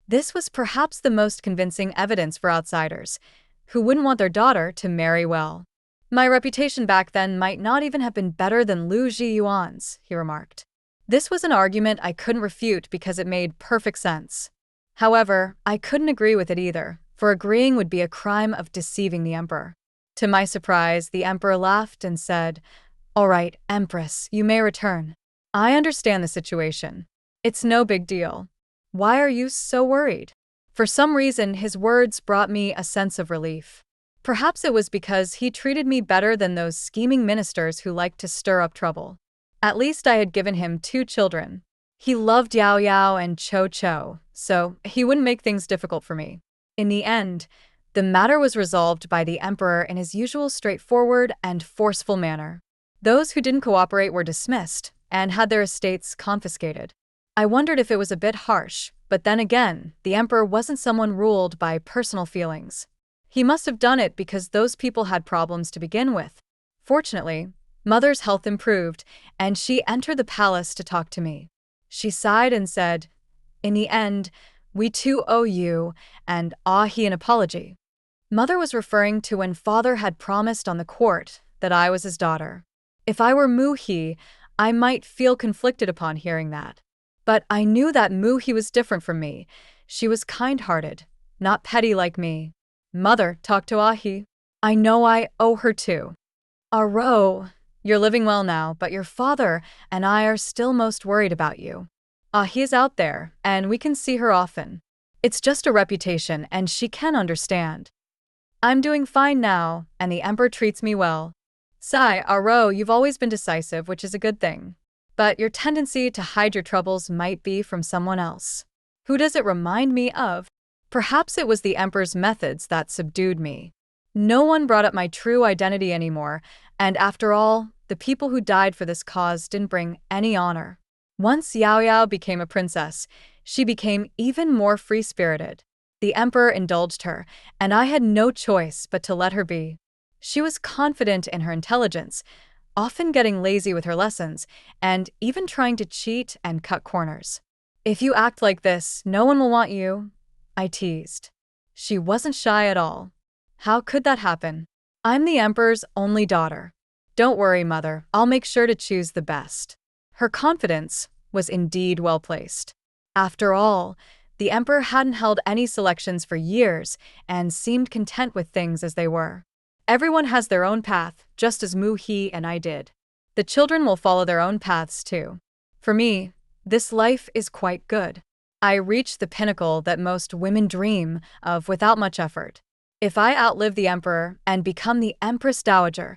This was perhaps the most convincing evidence for outsiders, who wouldn't want their daughter to marry well. "My reputation back then might not even have been better than Lu Zhiyuan's," he remarked. This was an argument I couldn't refute because it made perfect sense. However, I couldn't agree with it either, for agreeing would be a crime of deceiving the emperor. To my surprise, the emperor laughed and said, "All right, Empress, you may return. I understand the situation. It's no big deal. Why are you so worried?" For some reason, his words brought me a sense of relief. Perhaps it was because he treated me better than those scheming ministers who liked to stir up trouble. At least I had given him 2 children. He loved Yao Yao and Cho Cho, so he wouldn't make things difficult for me. In the end, the matter was resolved by the emperor in his usual straightforward and forceful manner. Those who didn't cooperate were dismissed and had their estates confiscated. I wondered if it was a bit harsh, but then again, the emperor wasn't someone ruled by personal feelings. He must have done it because those people had problems to begin with. Fortunately, Mother's health improved, and she entered the palace to talk to me. She sighed and said, "In the end, we too owe you and Ahi an apology." Mother was referring to when Father had promised on the court that I was his daughter. If I were Mu-hee, I might feel conflicted upon hearing that. But I knew that Mu-hee was different from me. She was kind-hearted, not petty like me. "Mother, talk to Ahi. I know I owe her too." "Aro, you're living well now, but your father and I are still most worried about you. Ahi is out there, and we can see her often. It's just a reputation, and she can understand. I'm doing fine now, and the emperor treats me well. Sigh, Aro, you've always been decisive, which is a good thing. But your tendency to hide your troubles might be from someone else. Who does it remind me of? Perhaps it was the Emperor's methods that subdued me. No one brought up my true identity anymore, and after all, the people who died for this cause didn't bring any honor. Once Yao Yao became a princess, she became even more free-spirited. The Emperor indulged her, and I had no choice but to let her be. She was confident in her intelligence, often getting lazy with her lessons, and even trying to cheat and cut corners. If you act like this, no one will want you, I teased. She wasn't shy at all. How could that happen? I'm the Emperor's only daughter. Don't worry, mother, I'll make sure to choose the best. Her confidence was indeed well placed. After all, the Emperor hadn't held any selections for years and seemed content with things as they were. Everyone has their own path, just as Mu He and I did. The children will follow their own paths too. For me, this life is quite good. I reached the pinnacle that most women dream of without much effort. If I outlive the Emperor and become the Empress Dowager,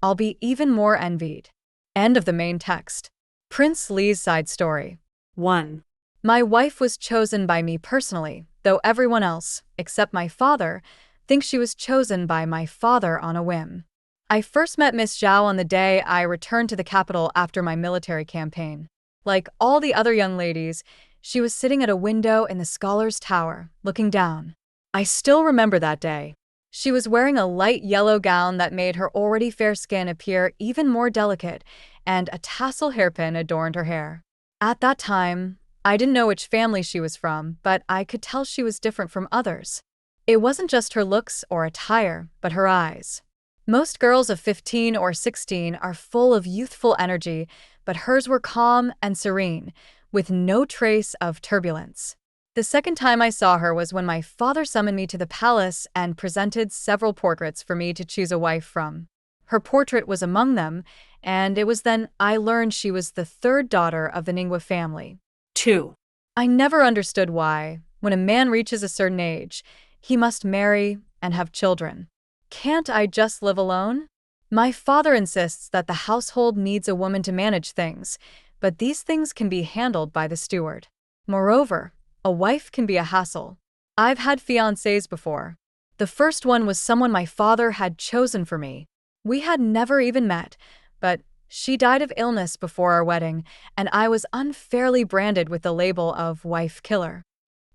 I'll be even more envied. End of the main text. Prince Li's side story. 1. My wife was chosen by me personally, though everyone else, except my father, thinks she was chosen by my father on a whim. I first met Miss Zhao on the day I returned to the capital after my military campaign. Like all the other young ladies, she was sitting at a window in the Scholar's Tower, looking down. I still remember that day. She was wearing a light yellow gown that made her already fair skin appear even more delicate, and a tassel hairpin adorned her hair. At that time, I didn't know which family she was from, but I could tell she was different from others. It wasn't just her looks or attire, but her eyes. Most girls of 15 or 16 are full of youthful energy, but hers were calm and serene, with no trace of turbulence. The second time I saw her was when my father summoned me to the palace and presented several portraits for me to choose a wife from. Her portrait was among them, and it was then I learned she was the third daughter of the Ningua family. 2. I never understood why, when a man reaches a certain age, he must marry and have children. Can't I just live alone? My father insists that the household needs a woman to manage things, but these things can be handled by the steward. Moreover, a wife can be a hassle. I've had fiancés before. The first one was someone my father had chosen for me. We had never even met, but she died of illness before our wedding, and I was unfairly branded with the label of wife killer.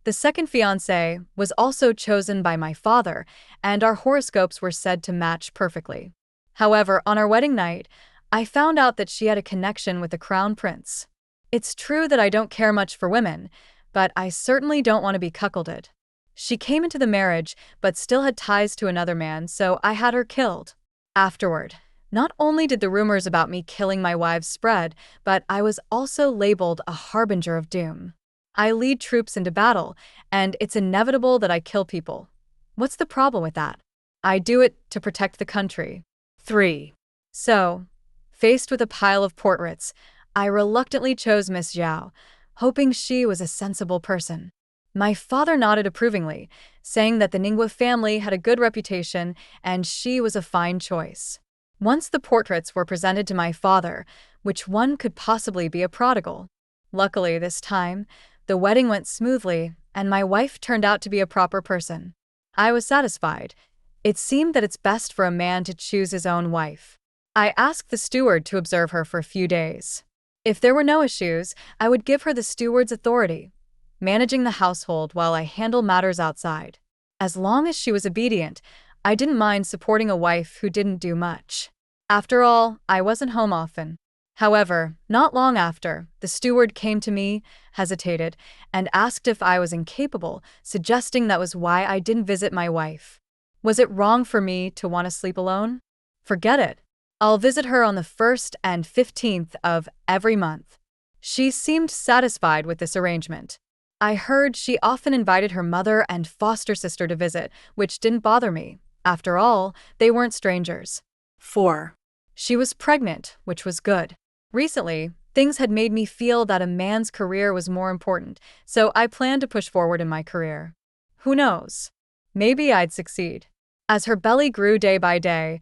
The second fiancé was also chosen by my father, and our horoscopes were said to match perfectly. However, on our wedding night, I found out that she had a connection with the crown prince. It's true that I don't care much for women, but I certainly don't want to be cuckolded. She came into the marriage, but still had ties to another man, so I had her killed. Afterward, not only did the rumors about me killing my wives spread, but I was also labeled a harbinger of doom. I lead troops into battle, and it's inevitable that I kill people. What's the problem with that? I do it to protect the country. 3. So, faced with a pile of portraits, I reluctantly chose Miss Zhao, hoping she was a sensible person. My father nodded approvingly, saying that the Ningua family had a good reputation and she was a fine choice. Once the portraits were presented to my father, which one could possibly be a prodigal? Luckily, this time, the wedding went smoothly, and my wife turned out to be a proper person. I was satisfied. It seemed that it's best for a man to choose his own wife. I asked the steward to observe her for a few days. If there were no issues, I would give her the steward's authority, managing the household while I handle matters outside. As long as she was obedient, I didn't mind supporting a wife who didn't do much. After all, I wasn't home often. However, not long after, the steward came to me, hesitated, and asked if I was incapable, suggesting that was why I didn't visit my wife. Was it wrong for me to want to sleep alone? Forget it. I'll visit her on the 1st and 15th of every month. She seemed satisfied with this arrangement. I heard she often invited her mother and foster sister to visit, which didn't bother me. After all, they weren't strangers. 4. She was pregnant, which was good. Recently, things had made me feel that a man's career was more important, so I planned to push forward in my career. Who knows? Maybe I'd succeed. As her belly grew day by day,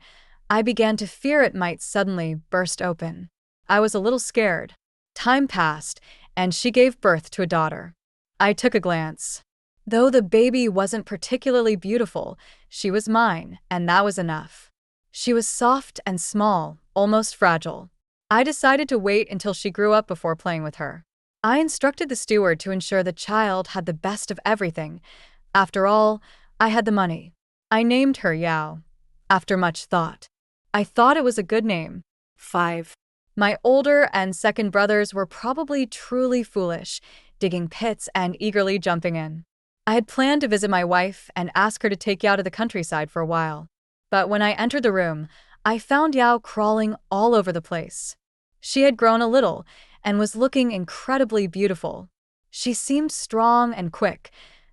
I began to fear it might suddenly burst open. I was a little scared. Time passed, and she gave birth to a daughter. I took a glance. Though the baby wasn't particularly beautiful, she was mine, and that was enough. She was soft and small, almost fragile. I decided to wait until she grew up before playing with her. I instructed the steward to ensure the child had the best of everything. After all, I had the money. I named her Yao. After much thought. I thought it was a good name. 5. My older and second brothers were probably truly foolish, digging pits and eagerly jumping in. I had planned to visit my wife and ask her to take Yao to the countryside for a while. But when I entered the room, I found Yao crawling all over the place. She had grown a little and was looking incredibly beautiful. She seemed strong and quick,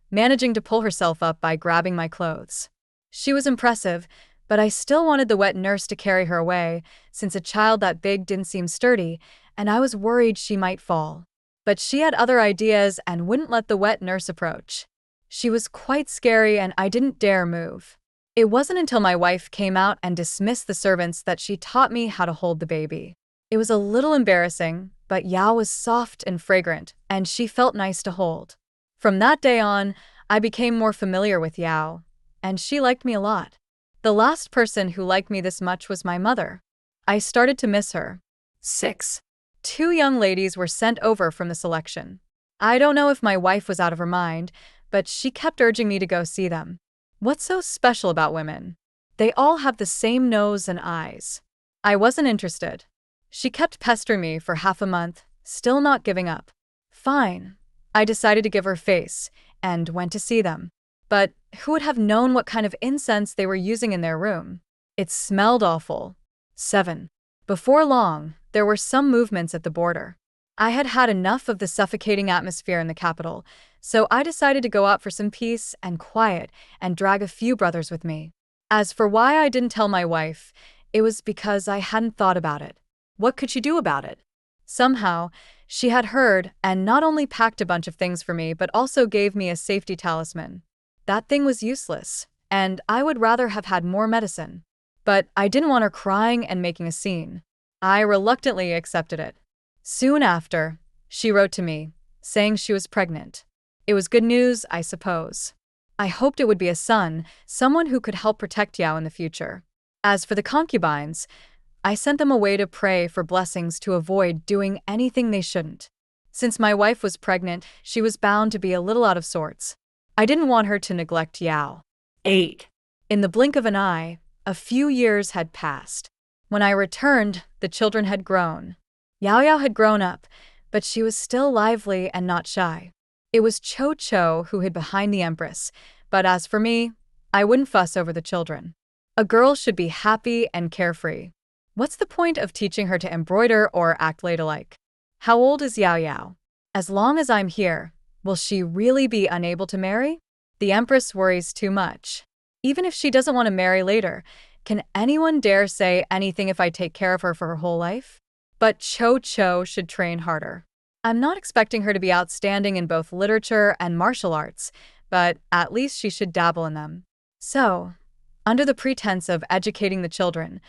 managing to pull herself up by grabbing my clothes. She was impressive, but I still wanted the wet nurse to carry her away, since a child that big didn't seem sturdy, and I was worried she might fall. But she had other ideas and wouldn't let the wet nurse approach. She was quite scary and I didn't dare move. It wasn't until my wife came out and dismissed the servants that she taught me how to hold the baby. It was a little embarrassing, but Yao was soft and fragrant, and she felt nice to hold. From that day on, I became more familiar with Yao, and she liked me a lot. The last person who liked me this much was my mother. I started to miss her. 6. 2 young ladies were sent over from the selection. I don't know if my wife was out of her mind, but she kept urging me to go see them. What's so special about women? They all have the same nose and eyes. I wasn't interested. She kept pestering me for half a month, still not giving up. Fine. I decided to give her face, and went to see them. But who would have known what kind of incense they were using in their room? It smelled awful. 7. Before long, there were some movements at the border. I had had enough of the suffocating atmosphere in the capital, so I decided to go out for some peace and quiet and drag a few brothers with me. As for why I didn't tell my wife, it was because I hadn't thought about it. What could she do about it? Somehow, she had heard and not only packed a bunch of things for me but also gave me a safety talisman. That thing was useless, and I would rather have had more medicine. But I didn't want her crying and making a scene. I reluctantly accepted it. Soon after, she wrote to me, saying she was pregnant. It was good news, I suppose. I hoped it would be a son, someone who could help protect Yao in the future. As for the concubines, I sent them away to pray for blessings to avoid doing anything they shouldn't. Since my wife was pregnant, she was bound to be a little out of sorts. I didn't want her to neglect Yao. 8. In the blink of an eye, a few years had passed. When I returned, the children had grown. Yao had grown up, but she was still lively and not shy. It was Cho who hid behind the Empress, but as for me, I wouldn't fuss over the children. A girl should be happy and carefree. What's the point of teaching her to embroider or act ladylike? How old is Yao? As long as I'm here, will she really be unable to marry? The Empress worries too much. Even if she doesn't want to marry later, can anyone dare say anything if I take care of her for her whole life? But Cho should train harder. I'm not expecting her to be outstanding in both literature and martial arts, but at least she should dabble in them. So, under the pretense of educating the children,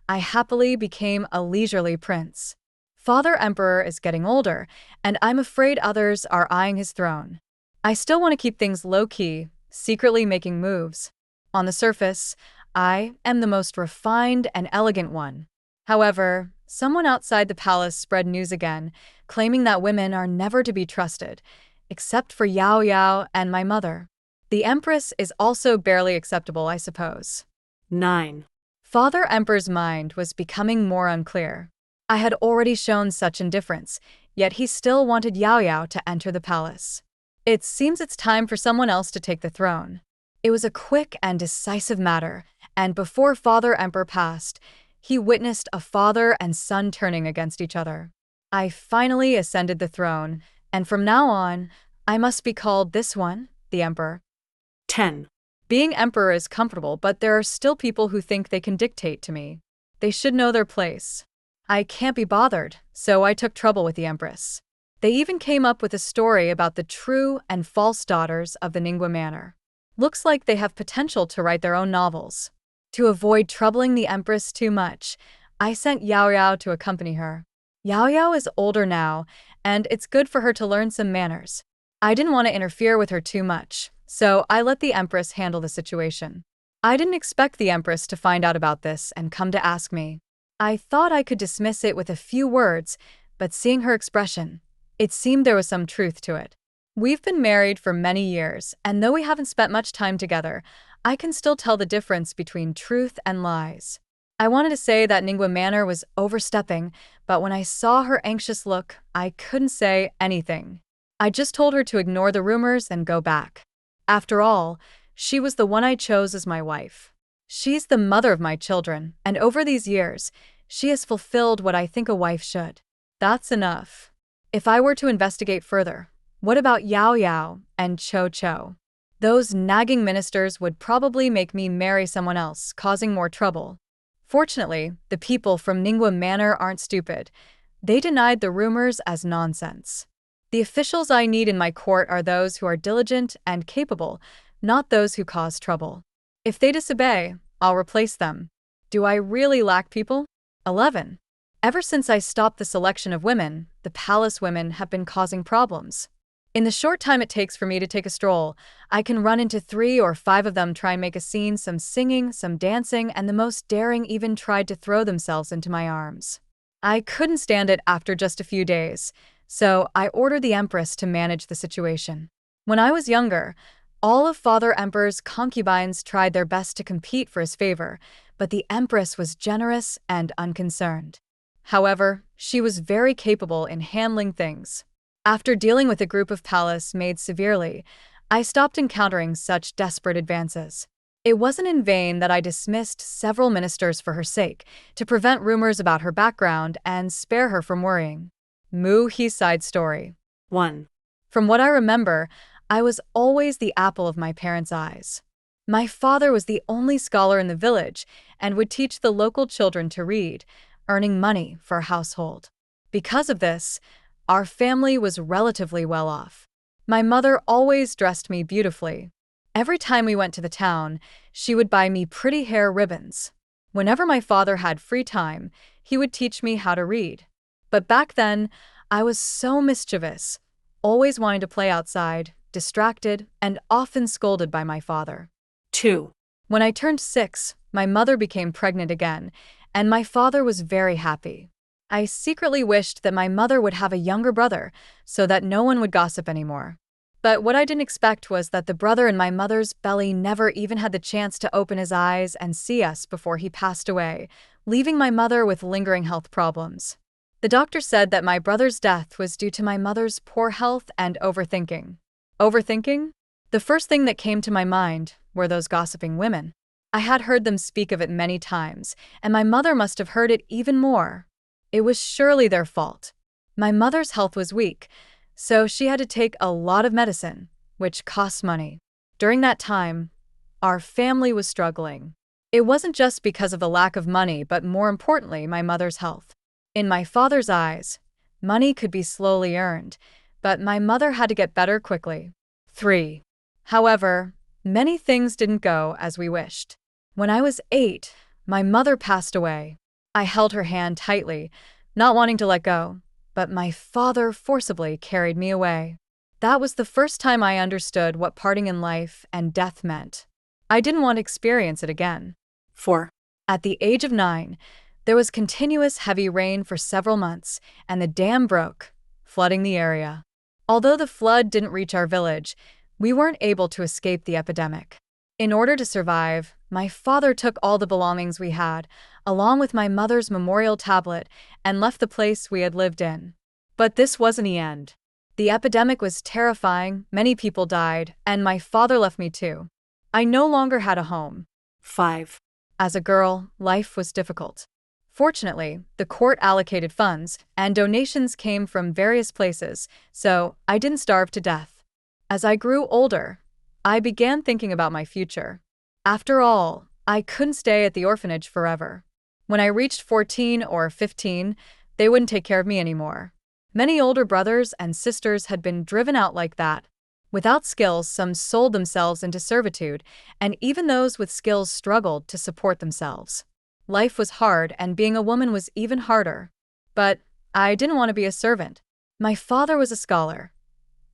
I happily became a leisurely prince. Father Emperor is getting older, and I'm afraid others are eyeing his throne. I still want to keep things low-key, secretly making moves. On the surface, I am the most refined and elegant one. However, someone outside the palace spread news again, claiming that women are never to be trusted, except for Yao and my mother. The Empress is also barely acceptable, I suppose. 9. Father Emperor's mind was becoming more unclear. I had already shown such indifference, yet he still wanted Yao to enter the palace. It seems it's time for someone else to take the throne. It was a quick and decisive matter, and before Father Emperor passed, he witnessed a father and son turning against each other. I finally ascended the throne, and from now on, I must be called this one, the Emperor. 10. Being emperor is comfortable, but there are still people who think they can dictate to me. They should know their place. I can't be bothered, so I took trouble with the Empress. They even came up with a story about the true and false daughters of the Ningguo Manor. Looks like they have potential to write their own novels. To avoid troubling the Empress too much, I sent Yao Yao to accompany her. Yao Yao is older now, and it's good for her to learn some manners. I didn't want to interfere with her too much, so I let the Empress handle the situation. I didn't expect the Empress to find out about this and come to ask me. I thought I could dismiss it with a few words, but seeing her expression, it seemed there was some truth to it. We've been married for many years, and though we haven't spent much time together, I can still tell the difference between truth and lies. I wanted to say that Ningua Manor was overstepping, but when I saw her anxious look, I couldn't say anything. I just told her to ignore the rumors and go back. After all, she was the one I chose as my wife. She's the mother of my children, and over these years, she has fulfilled what I think a wife should. That's enough. If I were to investigate further, what about Yao Yao and Cho Cho? Those nagging ministers would probably make me marry someone else, causing more trouble. Fortunately, the people from Ningua Manor aren't stupid. They denied the rumors as nonsense. The officials I need in my court are those who are diligent and capable, not those who cause trouble. If they disobey, I'll replace them. Do I really lack people? 11. Ever since I stopped the selection of women, the palace women have been causing problems. In the short time it takes for me to take a stroll, I can run into 3 or 5 of them try and make a scene, some singing, some dancing, and the most daring even tried to throw themselves into my arms. I couldn't stand it after just a few days, so I ordered the Empress to manage the situation. When I was younger, all of Father Emperor's concubines tried their best to compete for his favor, but the Empress was generous and unconcerned. However, she was very capable in handling things. After dealing with a group of palace maids severely, I stopped encountering such desperate advances. It wasn't in vain that I dismissed several ministers for her sake, to prevent rumors about her background and spare her from worrying. Moo He's side story. 1. From what I remember, I was always the apple of my parents' eyes. My father was the only scholar in the village and would teach the local children to read, earning money for our household. Because of this, our family was relatively well off. My mother always dressed me beautifully. Every time we went to the town, she would buy me pretty hair ribbons. Whenever my father had free time, he would teach me how to read. But back then, I was so mischievous, always wanting to play outside, distracted, and often scolded by my father. 2. When I turned 6, my mother became pregnant again, and my father was very happy. I secretly wished that my mother would have a younger brother so that no one would gossip anymore. But what I didn't expect was that the brother in my mother's belly never even had the chance to open his eyes and see us before he passed away, leaving my mother with lingering health problems. The doctor said that my brother's death was due to my mother's poor health and overthinking. Overthinking? The first thing that came to my mind were those gossiping women. I had heard them speak of it many times, and my mother must have heard it even more. It was surely their fault. My mother's health was weak, so she had to take a lot of medicine, which costs money. During that time, our family was struggling. It wasn't just because of the lack of money, but more importantly, my mother's health. In my father's eyes, money could be slowly earned, but my mother had to get better quickly. 3. However, many things didn't go as we wished. When I was 8, my mother passed away. I held her hand tightly, not wanting to let go, but my father forcibly carried me away. That was the first time I understood what parting in life and death meant. I didn't want to experience it again. 4. At the age of 9, there was continuous heavy rain for several months, and the dam broke, flooding the area. Although the flood didn't reach our village, we weren't able to escape the epidemic. In order to survive, my father took all the belongings we had, along with my mother's memorial tablet, and left the place we had lived in. But this wasn't the end. The epidemic was terrifying, many people died, and my father left me too. I no longer had a home. 5. As a girl, life was difficult. Fortunately, the court allocated funds, and donations came from various places, so I didn't starve to death. As I grew older, I began thinking about my future. After all, I couldn't stay at the orphanage forever. When I reached 14 or 15, they wouldn't take care of me anymore. Many older brothers and sisters had been driven out like that. Without skills, some sold themselves into servitude, and even those with skills struggled to support themselves. Life was hard, and being a woman was even harder. But I didn't want to be a servant. My father was a scholar.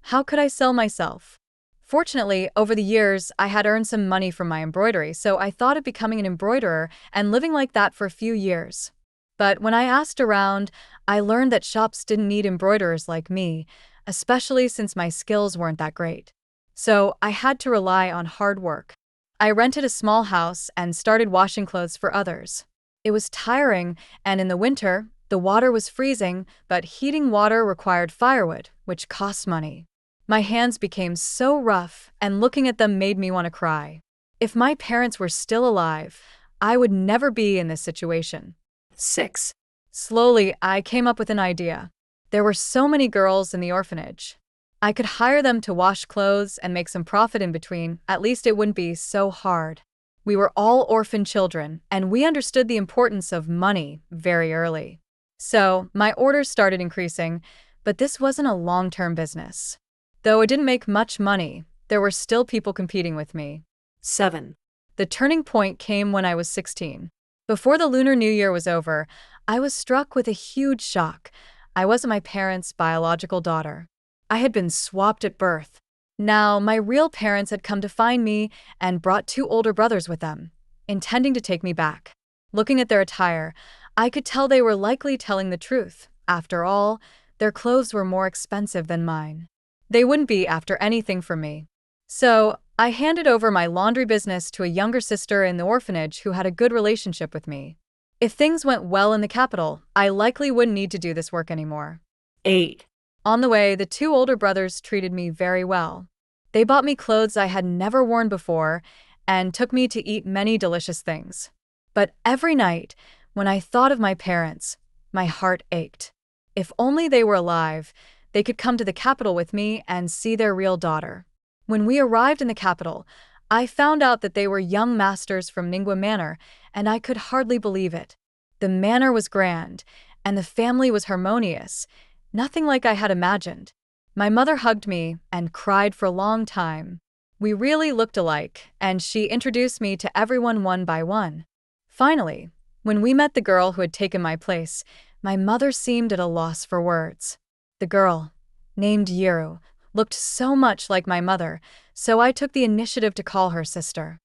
How could I sell myself? Fortunately, over the years, I had earned some money from my embroidery, so I thought of becoming an embroiderer and living like that for a few years. But when I asked around, I learned that shops didn't need embroiderers like me, especially since my skills weren't that great. So I had to rely on hard work. I rented a small house and started washing clothes for others. It was tiring, and in the winter, the water was freezing, but heating water required firewood, which costs money. My hands became so rough, and looking at them made me want to cry. If my parents were still alive, I would never be in this situation. 6. Slowly, I came up with an idea. There were so many girls in the orphanage. I could hire them to wash clothes and make some profit in between. At least it wouldn't be so hard. We were all orphan children, and we understood the importance of money very early. So, my orders started increasing, but this wasn't a long-term business. Though I didn't make much money, there were still people competing with me. 7. The turning point came when I was 16. Before the Lunar New Year was over, I was struck with a huge shock. I wasn't my parents' biological daughter. I had been swapped at birth. Now, my real parents had come to find me and brought 2 older brothers with them, intending to take me back. Looking at their attire, I could tell they were likely telling the truth. After all, their clothes were more expensive than mine. They wouldn't be after anything from me. So, I handed over my laundry business to a younger sister in the orphanage who had a good relationship with me. If things went well in the capital, I likely wouldn't need to do this work anymore. 8. On the way, the 2 older brothers treated me very well. They bought me clothes I had never worn before and took me to eat many delicious things. But every night, when I thought of my parents, my heart ached. If only they were alive, they could come to the capital with me and see their real daughter. When we arrived in the capital, I found out that they were young masters from Ningua Manor, and I could hardly believe it. The manor was grand, and the family was harmonious, nothing like I had imagined. My mother hugged me and cried for a long time. We really looked alike, and she introduced me to everyone one by one. Finally, when we met the girl who had taken my place, my mother seemed at a loss for words. The girl, named Yiru, looked so much like my mother, so I took the initiative to call her sister.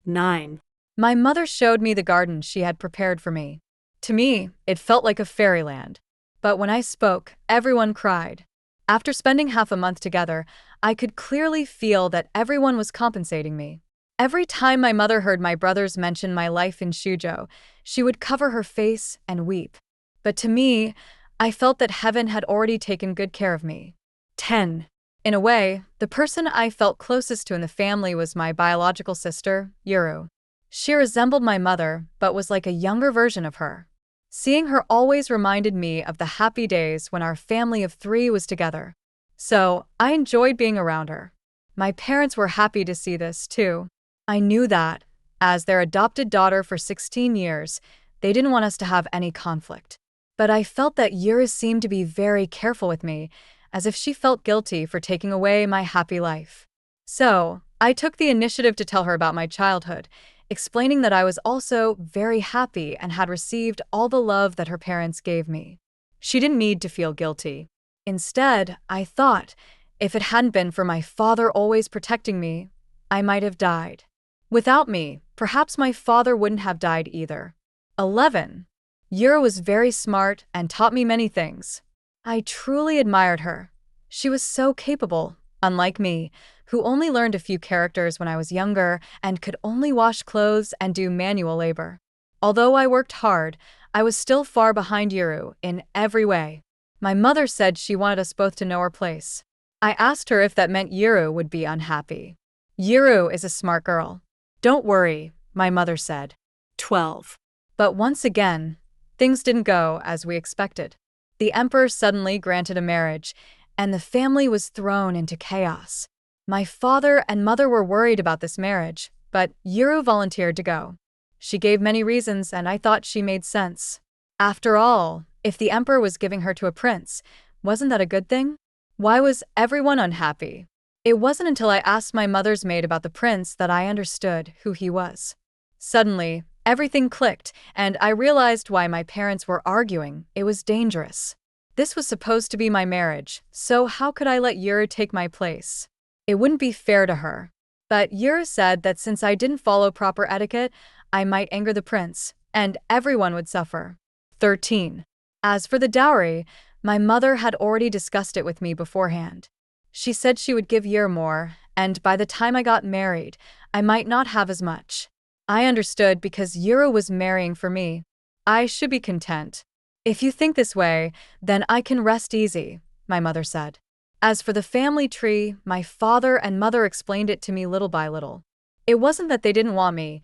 9. My mother showed me the garden she had prepared for me. To me, it felt like a fairyland. But when I spoke, everyone cried. After spending half a month together, I could clearly feel that everyone was compensating me. Every time my mother heard my brothers mention my life in Shujo, she would cover her face and weep. But to me, I felt that heaven had already taken good care of me. 10. In a way, the person I felt closest to in the family was my biological sister, Yuru. She resembled my mother, but was like a younger version of her. Seeing her always reminded me of the happy days when our family of 3 was together. So, I enjoyed being around her. My parents were happy to see this, too. I knew that, as their adopted daughter for 16 years, they didn't want us to have any conflict. But I felt that Yura seemed to be very careful with me, as if she felt guilty for taking away my happy life. So, I took the initiative to tell her about my childhood, explaining that I was also very happy and had received all the love that her parents gave me. She didn't need to feel guilty. Instead, I thought, if it hadn't been for my father always protecting me, I might have died. Without me, perhaps my father wouldn't have died either. 11. Yura was very smart and taught me many things. I truly admired her. She was so capable, unlike me, who only learned a few characters when I was younger and could only wash clothes and do manual labor. Although I worked hard, I was still far behind Yuru in every way. My mother said she wanted us both to know our place. I asked her if that meant Yuru would be unhappy. Yuru is a smart girl. Don't worry, my mother said. 12. But once again, things didn't go as we expected. The emperor suddenly granted a marriage, and the family was thrown into chaos. My father and mother were worried about this marriage, but Yuru volunteered to go. She gave many reasons, and I thought she made sense. After all, if the emperor was giving her to a prince, wasn't that a good thing? Why was everyone unhappy? It wasn't until I asked my mother's maid about the prince that I understood who he was. Suddenly, everything clicked, and I realized why my parents were arguing. It was dangerous. This was supposed to be my marriage, so how could I let Yuru take my place? It wouldn't be fair to her. But Yuru said that since I didn't follow proper etiquette, I might anger the prince, and everyone would suffer. 13. As for the dowry, my mother had already discussed it with me beforehand. She said she would give Yuru more, and by the time I got married, I might not have as much. I understood because Yuru was marrying for me. I should be content. If you think this way, then I can rest easy, my mother said. As for the family tree, my father and mother explained it to me little by little. It wasn't that they didn't want me,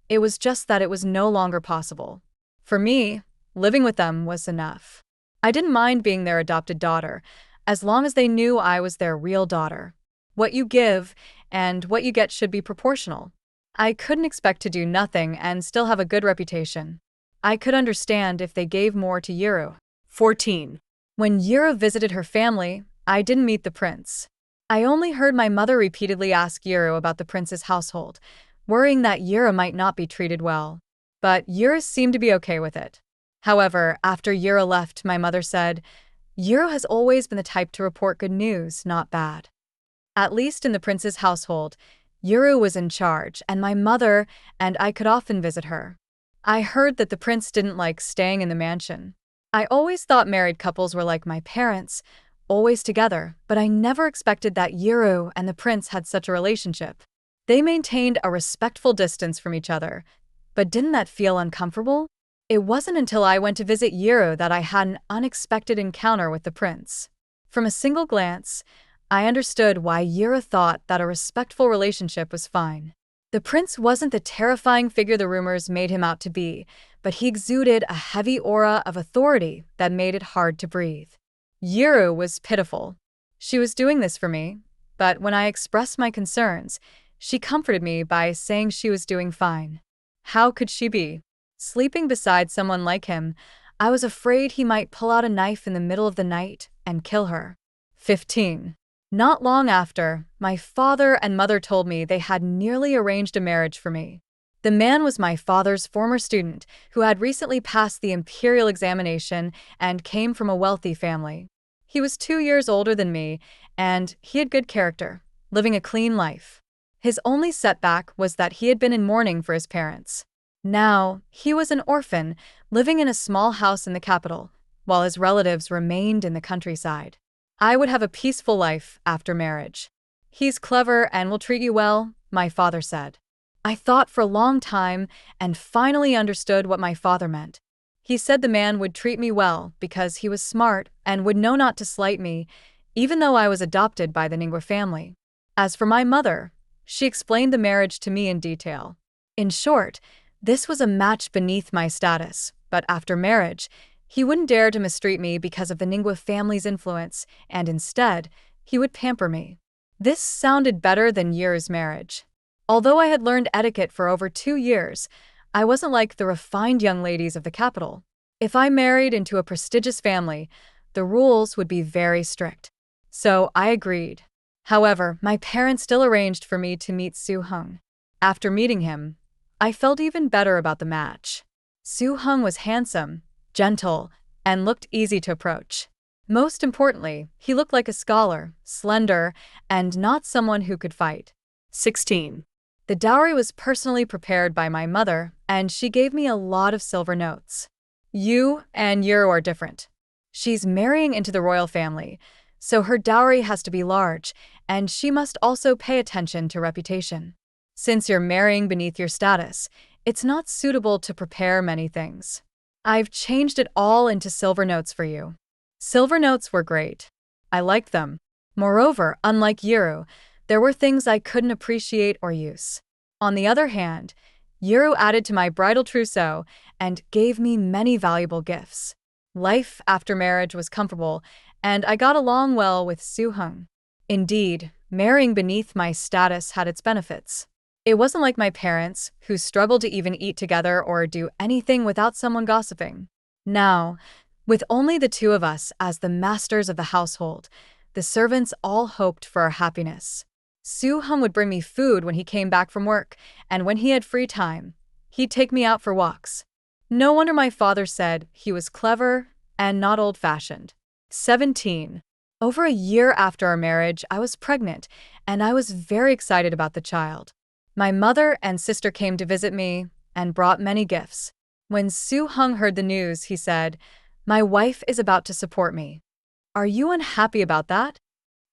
it was just that it was no longer possible. For me, living with them was enough. I didn't mind being their adopted daughter, as long as they knew I was their real daughter. What you give and what you get should be proportional. I couldn't expect to do nothing and still have a good reputation. I could understand if they gave more to Yuru. 14. When Yuru visited her family, I didn't meet the prince. I only heard my mother repeatedly ask Yuru about the prince's household, worrying that Yuru might not be treated well. But Yuru seemed to be okay with it. However, after Yuru left, my mother said, Yuru has always been the type to report good news, not bad. At least in the prince's household, Yuru was in charge, and my mother and I could often visit her. I heard that the prince didn't like staying in the mansion. I always thought married couples were like my parents, always together, but I never expected that Yuru and the prince had such a relationship. They maintained a respectful distance from each other, but didn't that feel uncomfortable? It wasn't until I went to visit Yuru that I had an unexpected encounter with the prince. From a single glance, I understood why Yuru thought that a respectful relationship was fine. The prince wasn't the terrifying figure the rumors made him out to be, but he exuded a heavy aura of authority that made it hard to breathe. Yuru was pitiful. She was doing this for me, but when I expressed my concerns, she comforted me by saying she was doing fine. How could she be? Sleeping beside someone like him, I was afraid he might pull out a knife in the middle of the night and kill her. 15. Not long after, my father and mother told me they had nearly arranged a marriage for me. The man was my father's former student who had recently passed the imperial examination and came from a wealthy family. He was 2 years older than me, and he had good character, living a clean life. His only setback was that he had been in mourning for his parents. Now, he was an orphan, living in a small house in the capital, while his relatives remained in the countryside. I would have a peaceful life after marriage. He's clever and will treat you well, my father said. I thought for a long time and finally understood what my father meant. He said the man would treat me well because he was smart and would know not to slight me, even though I was adopted by the Ningwa family. As for my mother, she explained the marriage to me in detail. In short, this was a match beneath my status, but after marriage, he wouldn't dare to mistreat me because of the Ningwa family's influence, and instead, he would pamper me. This sounded better than Yuru's marriage. Although I had learned etiquette for over 2 years, I wasn't like the refined young ladies of the capital. If I married into a prestigious family, the rules would be very strict. So I agreed. However, my parents still arranged for me to meet Su-hung. After meeting him, I felt even better about the match. Su-hung was handsome, gentle, and looked easy to approach. Most importantly, he looked like a scholar, slender, and not someone who could fight. 16. The dowry was personally prepared by my mother, and she gave me a lot of silver notes. You and Yuru are different. She's marrying into the royal family, so her dowry has to be large, and she must also pay attention to reputation. Since you're marrying beneath your status, it's not suitable to prepare many things. I've changed it all into silver notes for you. Silver notes were great. I liked them. Moreover, unlike Yuru, there were things I couldn't appreciate or use. On the other hand, Yuru added to my bridal trousseau and gave me many valuable gifts. Life after marriage was comfortable, and I got along well with Su-hung. Indeed, marrying beneath my status had its benefits. It wasn't like my parents, who struggled to even eat together or do anything without someone gossiping. Now, with only the two of us as the masters of the household, the servants all hoped for our happiness. Su Hung would bring me food when he came back from work, and when he had free time, he'd take me out for walks. No wonder my father said he was clever and not old-fashioned. 17. Over a year after our marriage, I was pregnant, and I was very excited about the child. My mother and sister came to visit me and brought many gifts. When Su Hung heard the news, he said, "My wife is about to support me. Are you unhappy about that?"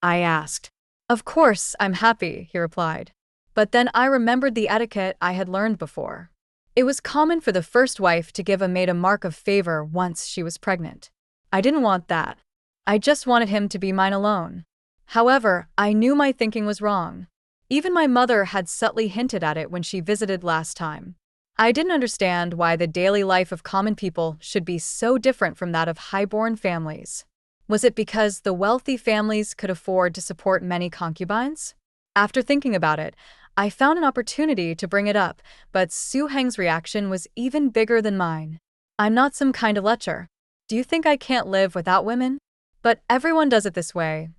I asked. "Of course, I'm happy," he replied. But then I remembered the etiquette I had learned before. It was common for the first wife to give a maid a mark of favor once she was pregnant. I didn't want that. I just wanted him to be mine alone. However, I knew my thinking was wrong. Even my mother had subtly hinted at it when she visited last time. I didn't understand why the daily life of common people should be so different from that of high-born families. Was it because the wealthy families could afford to support many concubines? After thinking about it, I found an opportunity to bring it up, but Su Heng's reaction was even bigger than mine. "I'm not some kind of lecher. Do you think I can't live without women? But everyone does it this way,"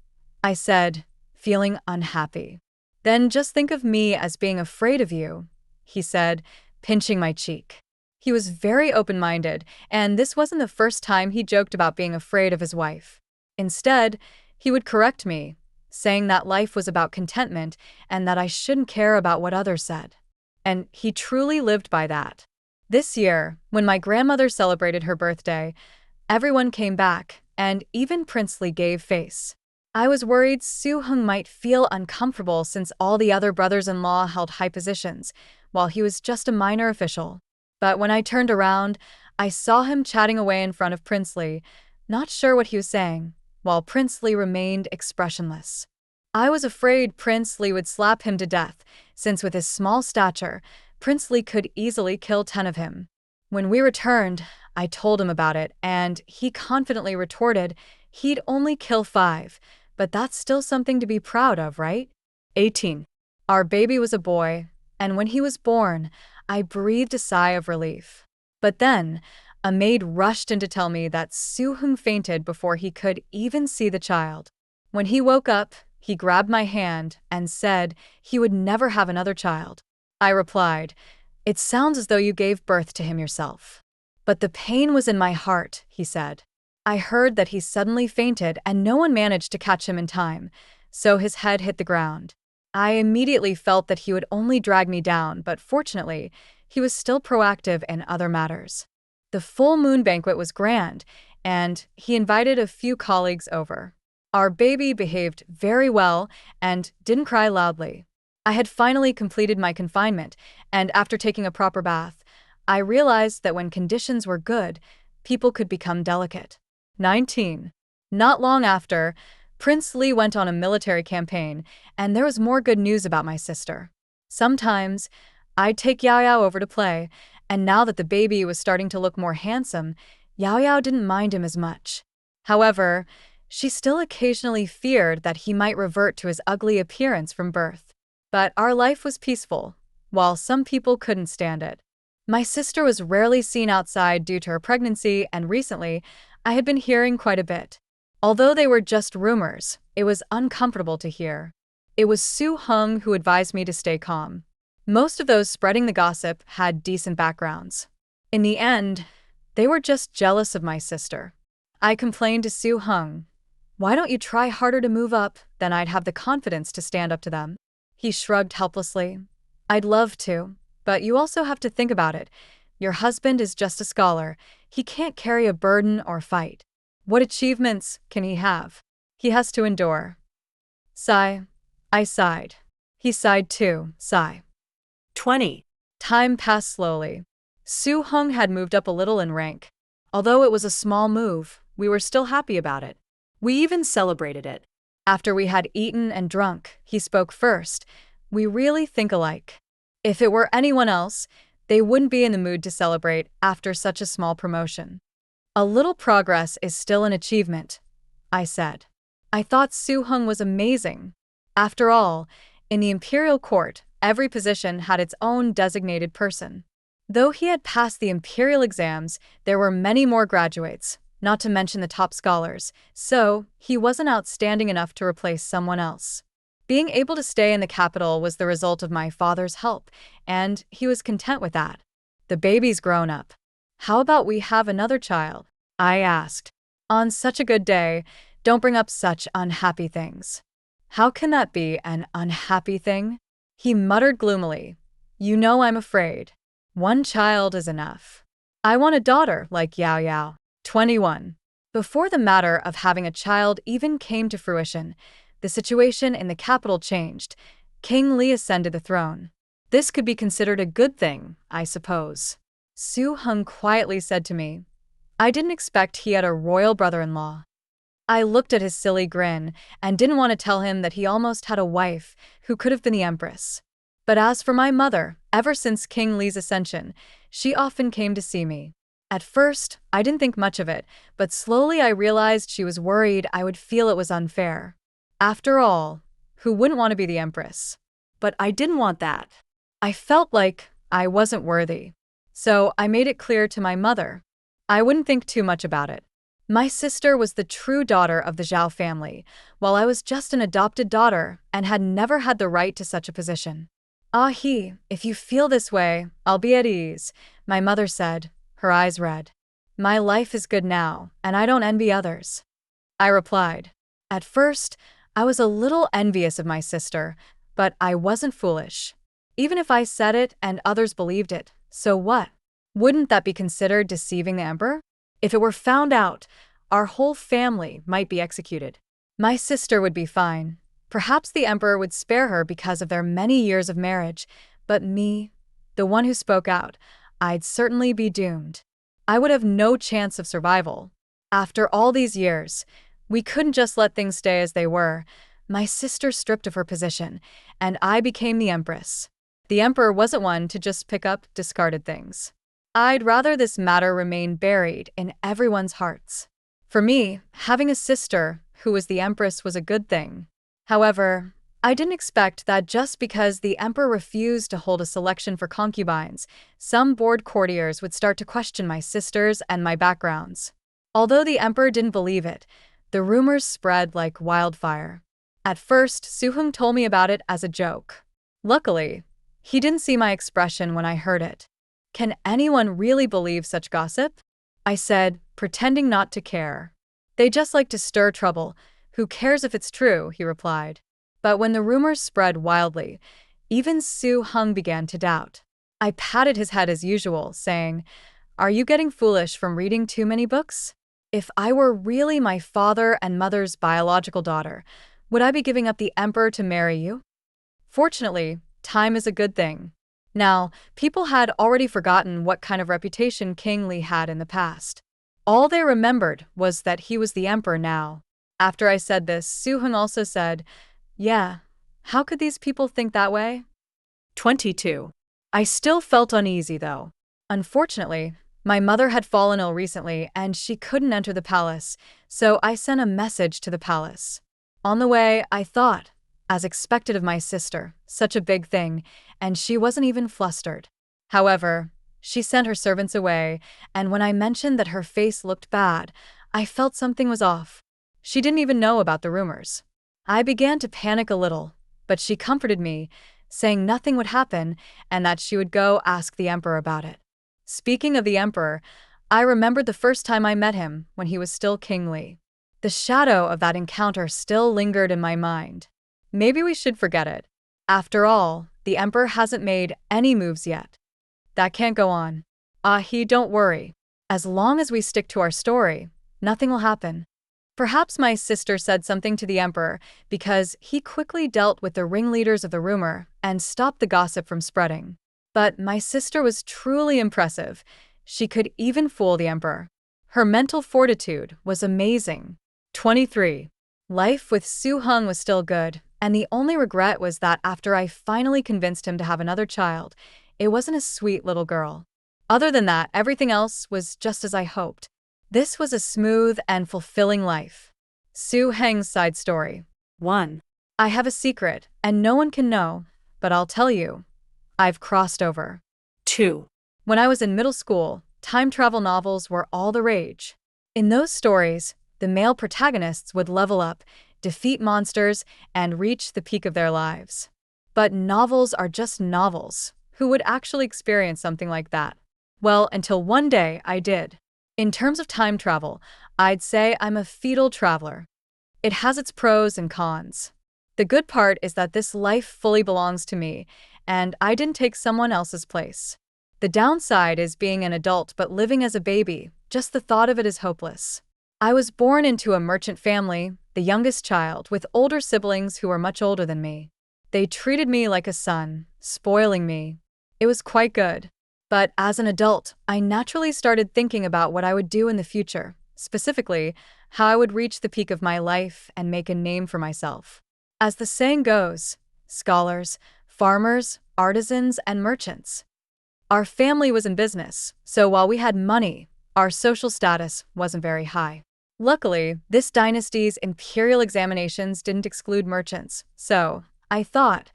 I said, feeling unhappy. "Then just think of me as being afraid of you," he said, pinching my cheek. He was very open-minded, and this wasn't the first time he joked about being afraid of his wife. Instead, he would correct me, saying that life was about contentment and that I shouldn't care about what others said. And he truly lived by that. This year, when my grandmother celebrated her birthday, everyone came back, and even Princely gave face. I was worried Su Hung might feel uncomfortable since all the other brothers-in-law held high positions, while he was just a minor official. But when I turned around, I saw him chatting away in front of Princely, not sure what he was saying, while Princely remained expressionless. I was afraid Princely would slap him to death, since with his small stature, Princely could easily kill 10 of him. When we returned, I told him about it, and he confidently retorted he'd only kill 5, but that's still something to be proud of, right? 18. Our baby was a boy, and when he was born, I breathed a sigh of relief. But then, a maid rushed in to tell me that Su Hung fainted before he could even see the child. When he woke up, he grabbed my hand and said he would never have another child. I replied, "It sounds as though you gave birth to him yourself." "But the pain was in my heart," he said. I heard that he suddenly fainted and no one managed to catch him in time, so his head hit the ground. I immediately felt that he would only drag me down, but fortunately, he was still proactive in other matters. The full moon banquet was grand, and he invited a few colleagues over. Our baby behaved very well and didn't cry loudly. I had finally completed my confinement, and after taking a proper bath, I realized that when conditions were good, people could become delicate. 19. Not long after, Prince Li went on a military campaign, and there was more good news about my sister. Sometimes, I'd take Yao Yao over to play, and now that the baby was starting to look more handsome, Yao Yao didn't mind him as much. However, she still occasionally feared that he might revert to his ugly appearance from birth. But our life was peaceful, while some people couldn't stand it. My sister was rarely seen outside due to her pregnancy, and recently, I had been hearing quite a bit. Although they were just rumors, it was uncomfortable to hear. It was Su Hung who advised me to stay calm. Most of those spreading the gossip had decent backgrounds. In the end, they were just jealous of my sister. I complained to Su Hung, "Why don't you try harder to move up, then I'd have the confidence to stand up to them?" He shrugged helplessly. "I'd love to, but you also have to think about it. Your husband is just a scholar. He can't carry a burden or fight. What achievements can he have? He has to endure." Sigh. I sighed. He sighed too. Sigh. 20. Time passed slowly. Su Hung had moved up a little in rank. Although it was a small move, we were still happy about it. We even celebrated it. After we had eaten and drunk, he spoke first. "We really think alike. If it were anyone else, they wouldn't be in the mood to celebrate after such a small promotion." "A little progress is still an achievement," I said. I thought Su Hung was amazing. After all, in the imperial court, every position had its own designated person. Though he had passed the imperial exams, there were many more graduates, not to mention the top scholars, so he wasn't outstanding enough to replace someone else. Being able to stay in the capital was the result of my father's help, and he was content with that. The baby's grown up. How about we have another child? I asked. On such a good day, don't bring up such unhappy things. How can that be an unhappy thing? He muttered gloomily. You know I'm afraid. One child is enough. I want a daughter like Yao Yao. 21. Before the matter of having a child even came to fruition, the situation in the capital changed. King Li ascended the throne. This could be considered a good thing, I suppose. Su Heng quietly said to me. I didn't expect he had a royal brother-in-law. I looked at his silly grin and didn't want to tell him that he almost had a wife who could have been the Empress. But as for my mother, ever since King Li's ascension, she often came to see me. At first, I didn't think much of it, but slowly I realized she was worried I would feel it was unfair. After all, who wouldn't want to be the Empress? But I didn't want that. I felt like I wasn't worthy. So I made it clear to my mother. I wouldn't think too much about it. My sister was the true daughter of the Zhao family, while I was just an adopted daughter and had never had the right to such a position. Ah he, if you feel this way, I'll be at ease, my mother said, her eyes red. My life is good now, and I don't envy others. I replied. At first, I was a little envious of my sister, but I wasn't foolish. Even if I said it and others believed it, so what? Wouldn't that be considered deceiving the emperor? If it were found out, our whole family might be executed. My sister would be fine. Perhaps the emperor would spare her because of their many years of marriage, but me, the one who spoke out, I'd certainly be doomed. I would have no chance of survival. After all these years, we couldn't just let things stay as they were. My sister stripped of her position, and I became the Empress. The emperor wasn't one to just pick up discarded things. I'd rather this matter remain buried in everyone's hearts. For me, having a sister who was the Empress was a good thing. However, I didn't expect that just because the emperor refused to hold a selection for concubines, some bored courtiers would start to question my sisters and my backgrounds. Although the emperor didn't believe it, the rumors spread like wildfire. At first, Su Heng told me about it as a joke. Luckily, he didn't see my expression when I heard it. Can anyone really believe such gossip? I said, pretending not to care. They just like to stir trouble. Who cares if it's true, he replied. But when the rumors spread wildly, even Su Heng began to doubt. I patted his head as usual, saying, Are you getting foolish from reading too many books? If I were really my father and mother's biological daughter, would I be giving up the emperor to marry you? Fortunately, time is a good thing. Now, people had already forgotten what kind of reputation King Li had in the past. All they remembered was that he was the emperor now. After I said this, Su Heng also said, Yeah, how could these people think that way? 22. I still felt uneasy, though. Unfortunately, my mother had fallen ill recently and she couldn't enter the palace, so I sent a message to the palace. On the way, I thought, as expected of my sister, such a big thing, and she wasn't even flustered. However, she sent her servants away, and when I mentioned that her face looked bad, I felt something was off. She didn't even know about the rumors. I began to panic a little, but she comforted me, saying nothing would happen and that she would go ask the emperor about it. Speaking of the emperor, I remembered the first time I met him when he was still King Li. The shadow of that encounter still lingered in my mind. Maybe we should forget it. After all, the emperor hasn't made any moves yet. That can't go on. Don't worry. As long as we stick to our story, nothing will happen. Perhaps my sister said something to the emperor because he quickly dealt with the ringleaders of the rumor and stopped the gossip from spreading. But my sister was truly impressive. She could even fool the emperor. Her mental fortitude was amazing. 23. Life with Su Heng was still good, and the only regret was that after I finally convinced him to have another child, it wasn't a sweet little girl. Other than that, everything else was just as I hoped. This was a smooth and fulfilling life. Su Heng's side story. 1. I have a secret, and no one can know, but I'll tell you. I've crossed over. 2. When I was in middle school, time travel novels were all the rage. In those stories, the male protagonists would level up, defeat monsters, and reach the peak of their lives. But novels are just novels. Who would actually experience something like that? Well, until one day I did. In terms of time travel, I'd say I'm a fetal traveler. It has its pros and cons. The good part is that this life fully belongs to me, and I didn't take someone else's place. The downside is being an adult but living as a baby. Just the thought of it is hopeless. I was born into a merchant family, the youngest child, with older siblings who were much older than me. They treated me like a son, spoiling me. It was quite good. But as an adult, I naturally started thinking about what I would do in the future, specifically, how I would reach the peak of my life and make a name for myself. As the saying goes, scholars, farmers, artisans, and merchants. Our family was in business, so while we had money, our social status wasn't very high. Luckily, this dynasty's imperial examinations didn't exclude merchants, so I thought,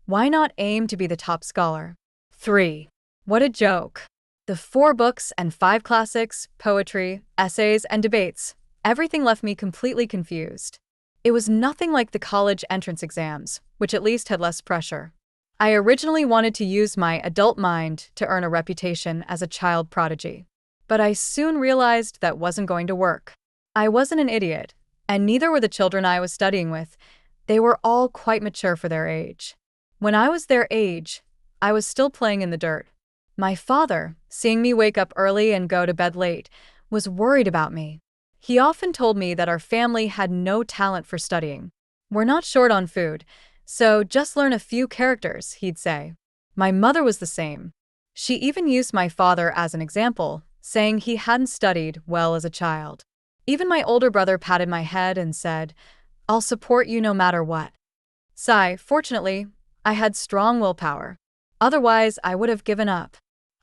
why not aim to be the top scholar? 3. What a joke. The 4 books and 5 classics, poetry, essays, and debates, everything left me completely confused. It was nothing like the college entrance exams, which at least had less pressure. I originally wanted to use my adult mind to earn a reputation as a child prodigy. But I soon realized that wasn't going to work. I wasn't an idiot, and neither were the children I was studying with. They were all quite mature for their age. When I was their age, I was still playing in the dirt. My father, seeing me wake up early and go to bed late, was worried about me. He often told me that our family had no talent for studying. We're not short on food, so just learn a few characters, he'd say. My mother was the same. She even used my father as an example, saying he hadn't studied well as a child. Even my older brother patted my head and said, "I'll support you no matter what." Fortunately, I had strong willpower. Otherwise, I would have given up.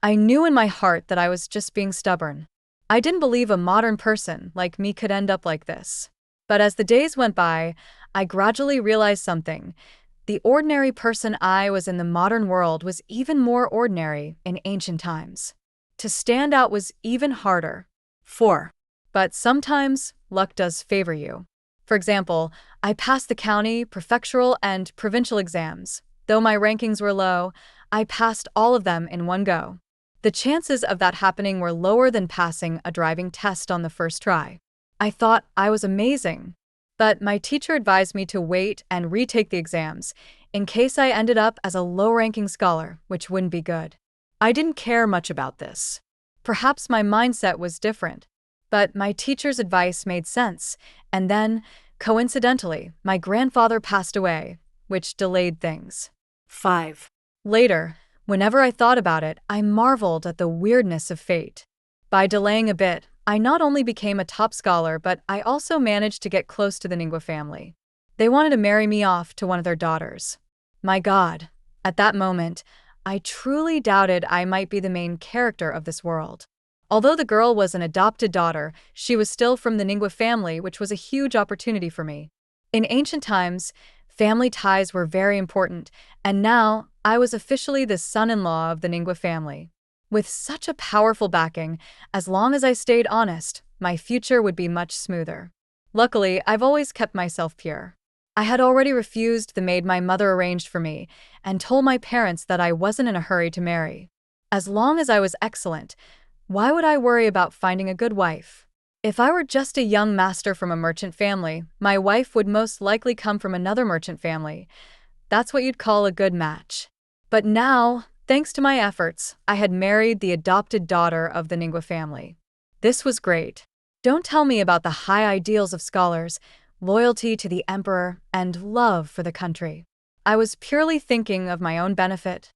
I knew in my heart that I was just being stubborn. I didn't believe a modern person like me could end up like this. But as the days went by, I gradually realized something. The ordinary person I was in the modern world was even more ordinary in ancient times. To stand out was even harder. 4. But sometimes, luck does favor you. For example, I passed the county, prefectural, and provincial exams. Though my rankings were low, I passed all of them in one go. The chances of that happening were lower than passing a driving test on the first try. I thought I was amazing. But my teacher advised me to wait and retake the exams, in case I ended up as a low-ranking scholar, which wouldn't be good. I didn't care much about this. Perhaps my mindset was different. But my teacher's advice made sense, and then, coincidentally, my grandfather passed away, which delayed things. 5. Later, whenever I thought about it, I marveled at the weirdness of fate. By delaying a bit, I not only became a top scholar, but I also managed to get close to the Ningua family. They wanted to marry me off to one of their daughters. My God, at that moment, I truly doubted I might be the main character of this world. Although the girl was an adopted daughter, she was still from the Ningua family, which was a huge opportunity for me. In ancient times, family ties were very important, and now I was officially the son-in-law of the Ningua family. With such a powerful backing, as long as I stayed honest, my future would be much smoother. Luckily, I've always kept myself pure. I had already refused the maid my mother arranged for me and told my parents that I wasn't in a hurry to marry. As long as I was excellent, why would I worry about finding a good wife? If I were just a young master from a merchant family, my wife would most likely come from another merchant family. That's what you'd call a good match. But now, thanks to my efforts, I had married the adopted daughter of the Ningua family. This was great. Don't tell me about the high ideals of scholars, loyalty to the emperor, and love for the country. I was purely thinking of my own benefit.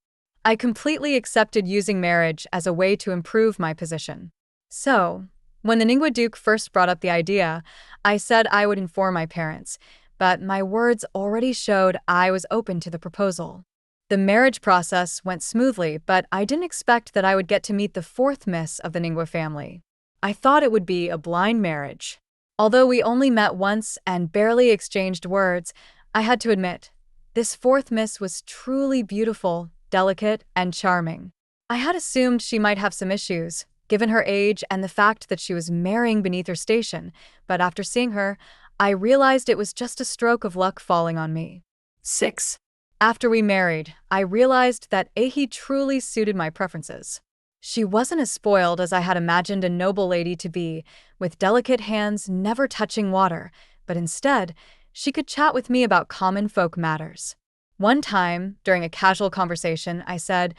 I completely accepted using marriage as a way to improve my position. So, when the Ningua Duke first brought up the idea, I said I would inform my parents, but my words already showed I was open to the proposal. The marriage process went smoothly, but I didn't expect that I would get to meet the 4th miss of the Ningua family. I thought it would be a blind marriage. Although we only met once and barely exchanged words, I had to admit, this 4th miss was truly beautiful, delicate, and charming. I had assumed she might have some issues, given her age and the fact that she was marrying beneath her station, but after seeing her, I realized it was just a stroke of luck falling on me. 6. After we married, I realized that Ahi truly suited my preferences. She wasn't as spoiled as I had imagined a noble lady to be, with delicate hands never touching water, but instead, she could chat with me about common folk matters. One time, during a casual conversation, I said,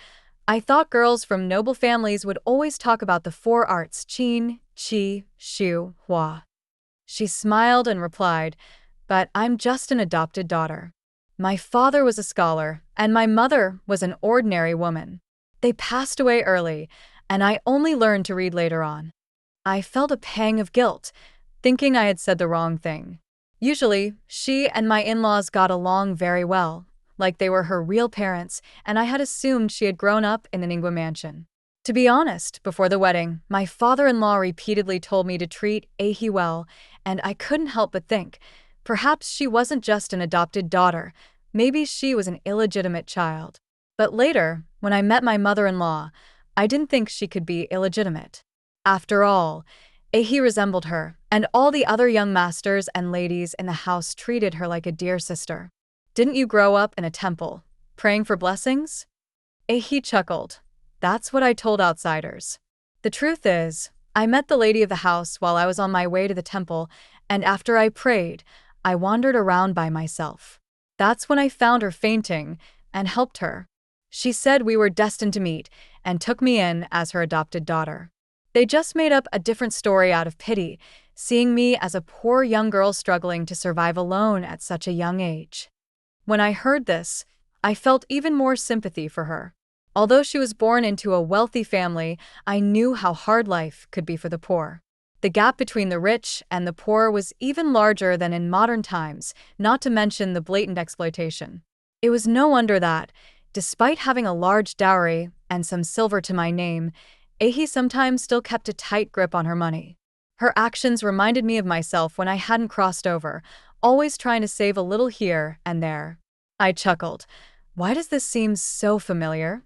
I thought girls from noble families would always talk about the four arts: qin, qi, shu, hua. She smiled and replied, but I'm just an adopted daughter. My father was a scholar, and my mother was an ordinary woman. They passed away early, and I only learned to read later on. I felt a pang of guilt, thinking I had said the wrong thing. Usually, she and my in-laws got along very well, like they were her real parents, and I had assumed she had grown up in the Ningua mansion. To be honest, before the wedding, my father-in-law repeatedly told me to treat Ahi well, and I couldn't help but think, perhaps she wasn't just an adopted daughter, maybe she was an illegitimate child. But later, when I met my mother-in-law, I didn't think she could be illegitimate. After all, Ahi resembled her, and all the other young masters and ladies in the house treated her like a dear sister. Didn't you grow up in a temple, praying for blessings? Ahi chuckled. That's what I told outsiders. The truth is, I met the lady of the house while I was on my way to the temple, and after I prayed, I wandered around by myself. That's when I found her fainting and helped her. She said we were destined to meet and took me in as her adopted daughter. They just made up a different story out of pity, seeing me as a poor young girl struggling to survive alone at such a young age. When I heard this, I felt even more sympathy for her. Although she was born into a wealthy family, I knew how hard life could be for the poor. The gap between the rich and the poor was even larger than in modern times, not to mention the blatant exploitation. It was no wonder that, despite having a large dowry and some silver to my name, Ahi sometimes still kept a tight grip on her money. Her actions reminded me of myself when I hadn't crossed over, always trying to save a little here and there. I chuckled. Why does this seem so familiar?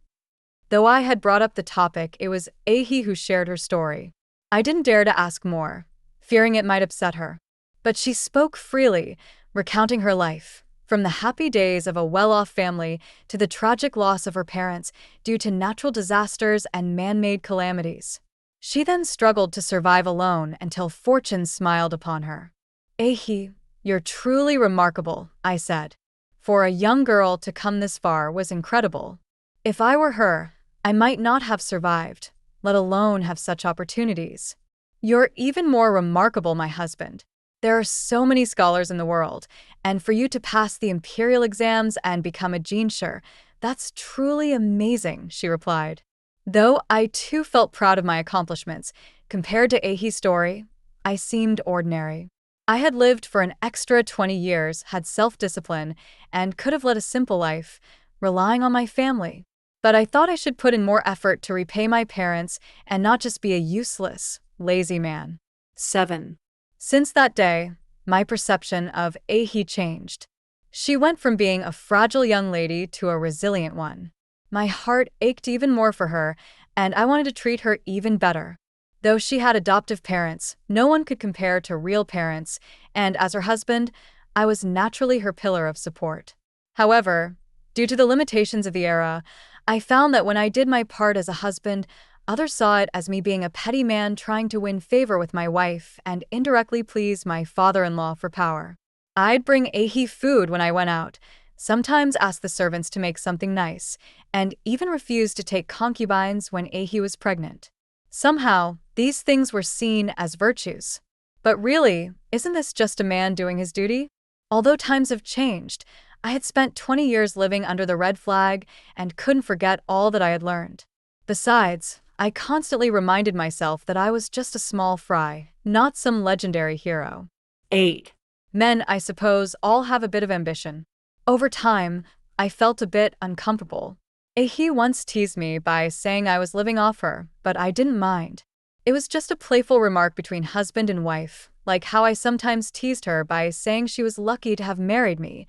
Though I had brought up the topic, it was Ahi who shared her story. I didn't dare to ask more, fearing it might upset her. But she spoke freely, recounting her life, from the happy days of a well-off family to the tragic loss of her parents due to natural disasters and man-made calamities. She then struggled to survive alone until fortune smiled upon her. Ahi, you're truly remarkable, I said. For a young girl to come this far was incredible. If I were her, I might not have survived, let alone have such opportunities. You're even more remarkable, my husband. There are so many scholars in the world, and for you to pass the imperial exams and become a jinshi, that's truly amazing, she replied. Though I too felt proud of my accomplishments, compared to Ahi's story, I seemed ordinary. I had lived for an extra 20 years, had self-discipline, and could have led a simple life, relying on my family. But I thought I should put in more effort to repay my parents and not just be a useless, lazy man. 7. Since that day, my perception of Ahi changed. She went from being a fragile young lady to a resilient one. My heart ached even more for her, and I wanted to treat her even better. Though she had adoptive parents, no one could compare to real parents, and as her husband, I was naturally her pillar of support. However, due to the limitations of the era, I found that when I did my part as a husband, others saw it as me being a petty man trying to win favor with my wife and indirectly please my father-in-law for power. I'd bring Ahi food when I went out, sometimes ask the servants to make something nice, and even refuse to take concubines when Ahi was pregnant. Somehow, these things were seen as virtues. But really, isn't this just a man doing his duty? Although times have changed, I had spent 20 years living under the red flag and couldn't forget all that I had learned. Besides, I constantly reminded myself that I was just a small fry, not some legendary hero. 8. Men, I suppose, all have a bit of ambition. Over time, I felt a bit uncomfortable. Ahi once teased me by saying I was living off her, but I didn't mind. It was just a playful remark between husband and wife, like how I sometimes teased her by saying she was lucky to have married me.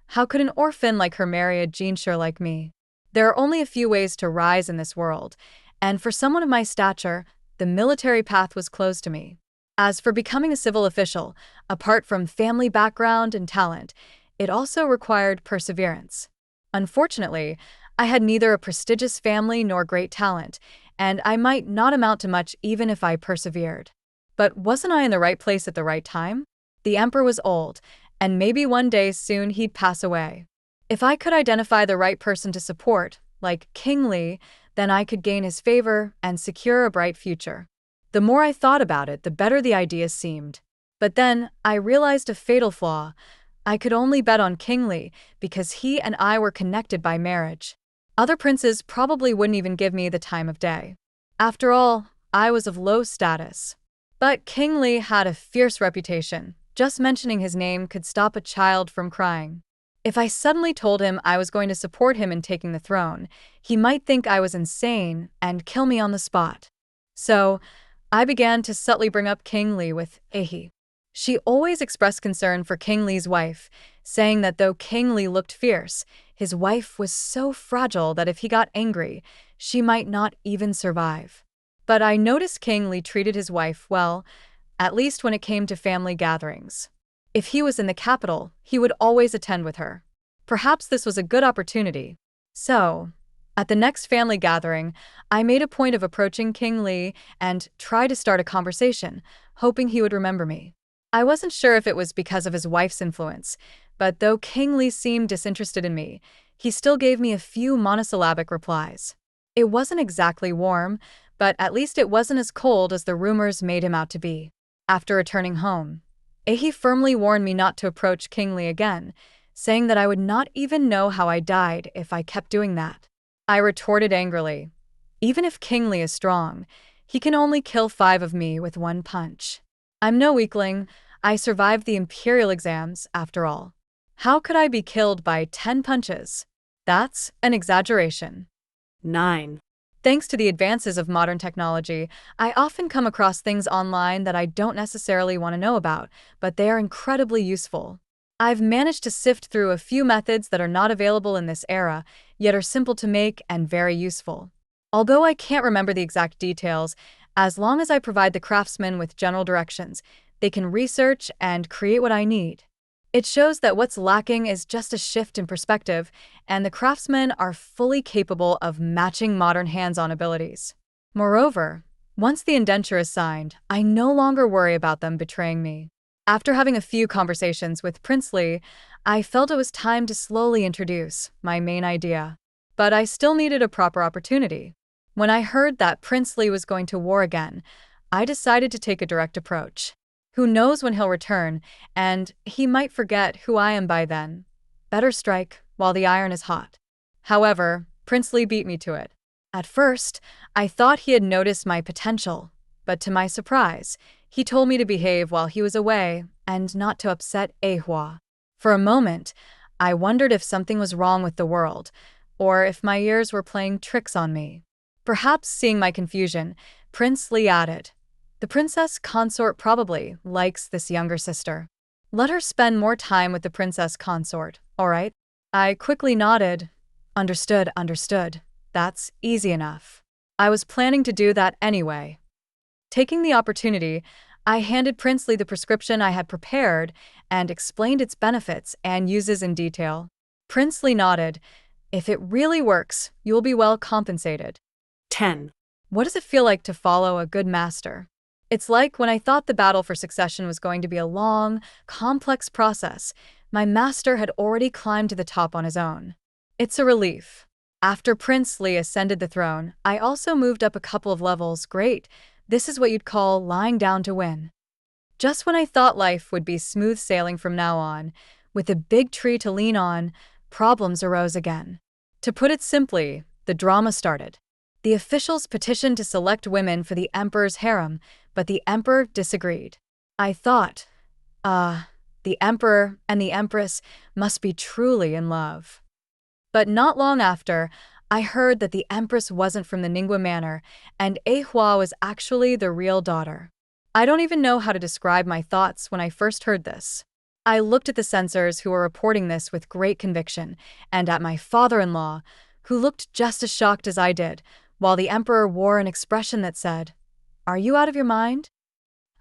How could an orphan like her marry a jinshi like me? There are only a few ways to rise in this world, and for someone of my stature, the military path was closed to me. As for becoming a civil official, apart from family background and talent, it also required perseverance. Unfortunately, I had neither a prestigious family nor great talent, and I might not amount to much even if I persevered. But wasn't I in the right place at the right time? The emperor was old, and maybe one day soon he'd pass away. If I could identify the right person to support, like King Lee, then I could gain his favor and secure a bright future. The more I thought about it, the better the idea seemed. But then, I realized a fatal flaw. I could only bet on King Lee because he and I were connected by marriage. Other princes probably wouldn't even give me the time of day. After all, I was of low status. But King Lee had a fierce reputation. Just mentioning his name could stop a child from crying. If I suddenly told him I was going to support him in taking the throne, he might think I was insane and kill me on the spot. So, I began to subtly bring up King Lee with Ahi. She always expressed concern for King Lee's wife, saying that though King Lee looked fierce, his wife was so fragile that if he got angry, she might not even survive. But I noticed King Lee treated his wife well, at least when it came to family gatherings. If he was in the capital, he would always attend with her. Perhaps this was a good opportunity. So, at the next family gathering, I made a point of approaching King Lee and try to start a conversation, hoping he would remember me. I wasn't sure if it was because of his wife's influence, but though King Lee seemed disinterested in me, he still gave me a few monosyllabic replies. It wasn't exactly warm, but at least it wasn't as cold as the rumors made him out to be. After returning home, Ahi firmly warned me not to approach King Lee again, saying that I would not even know how I died if I kept doing that. I retorted angrily, "Even if King Lee is strong, he can only kill 5 of me with 1 punch. I'm no weakling. I survived the imperial exams, after all. How could I be killed by 10 punches? That's an exaggeration." 9. Thanks to the advances of modern technology, I often come across things online that I don't necessarily want to know about, but they are incredibly useful. I've managed to sift through a few methods that are not available in this era, yet are simple to make and very useful. Although I can't remember the exact details, as long as I provide the craftsmen with general directions, they can research and create what I need. It shows that what's lacking is just a shift in perspective, and the craftsmen are fully capable of matching modern hands-on abilities. Moreover, once the indenture is signed, I no longer worry about them betraying me. After having a few conversations with Prince Lee, I felt it was time to slowly introduce my main idea. But I still needed a proper opportunity. When I heard that Prince Lee was going to war again, I decided to take a direct approach. Who knows when he'll return, and he might forget who I am by then. Better strike while the iron is hot. However, Prince Lee beat me to it. At first, I thought he had noticed my potential, but to my surprise, he told me to behave while he was away and not to upset Ahua. For a moment, I wondered if something was wrong with the world, or if my ears were playing tricks on me. Perhaps seeing my confusion, Prince Lee added, "The princess consort probably likes this younger sister. Let her spend more time with the princess consort, all right?" I quickly nodded. Understood, understood. That's easy enough. I was planning to do that anyway. Taking the opportunity, I handed Prince Lee the prescription I had prepared and explained its benefits and uses in detail. Prince Lee nodded. "If it really works, you will be well compensated." 10. What does it feel like to follow a good master? It's like when I thought the battle for succession was going to be a long, complex process, my master had already climbed to the top on his own. It's a relief. After Prince Lee ascended the throne, I also moved up a couple of levels. Great. This is what you'd call lying down to win. Just when I thought life would be smooth sailing from now on, with a big tree to lean on, problems arose again. To put it simply, the drama started. The officials petitioned to select women for the emperor's harem, but the emperor disagreed. I thought, the emperor and the empress must be truly in love. But not long after, I heard that the empress wasn't from the Ningua manor, and Ahua was actually the real daughter. I don't even know how to describe my thoughts when I first heard this. I looked at the censors who were reporting this with great conviction, and at my father-in-law, who looked just as shocked as I did, while the emperor wore an expression that said, "Are you out of your mind?"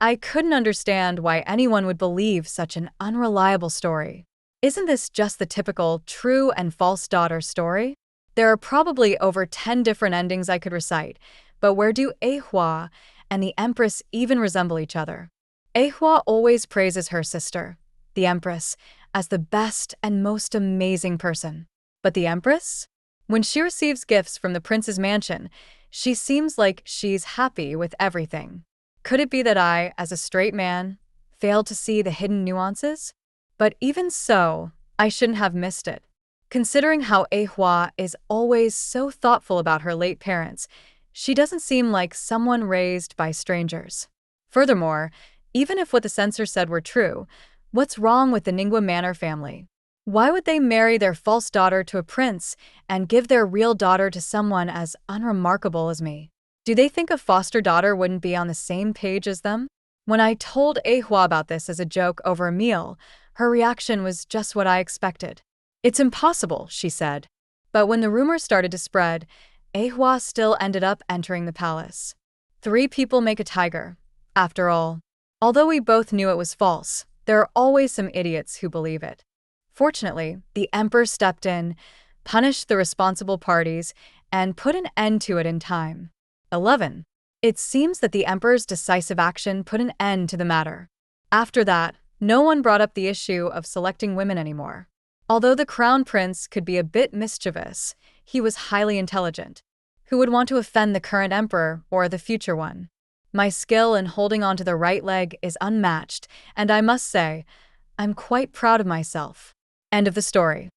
I couldn't understand why anyone would believe such an unreliable story. Isn't this just the typical true and false daughter story? There are probably over 10 different endings I could recite, but where do Ehua and the Empress even resemble each other? Ehua always praises her sister, the Empress, as the best and most amazing person. But the Empress? When she receives gifts from the prince's mansion, she seems like she's happy with everything. Could it be that I, as a straight man, failed to see the hidden nuances? But even so, I shouldn't have missed it. Considering how Ehua is always so thoughtful about her late parents, she doesn't seem like someone raised by strangers. Furthermore, even if what the censor said were true, what's wrong with the Ningwa Manor family? Why would they marry their false daughter to a prince and give their real daughter to someone as unremarkable as me? Do they think a foster daughter wouldn't be on the same page as them? When I told Ehua about this as a joke over a meal, her reaction was just what I expected. "It's impossible," she said. But when the rumors started to spread, Ehua still ended up entering the palace. 3 people make a tiger, after all. Although we both knew it was false, there are always some idiots who believe it. Fortunately, the emperor stepped in, punished the responsible parties, and put an end to it in time. 11. It seems that the emperor's decisive action put an end to the matter. After that, no one brought up the issue of selecting women anymore. Although the crown prince could be a bit mischievous, he was highly intelligent. Who would want to offend the current emperor or the future one? My skill in holding onto the right leg is unmatched, and I must say, I'm quite proud of myself. End of the story.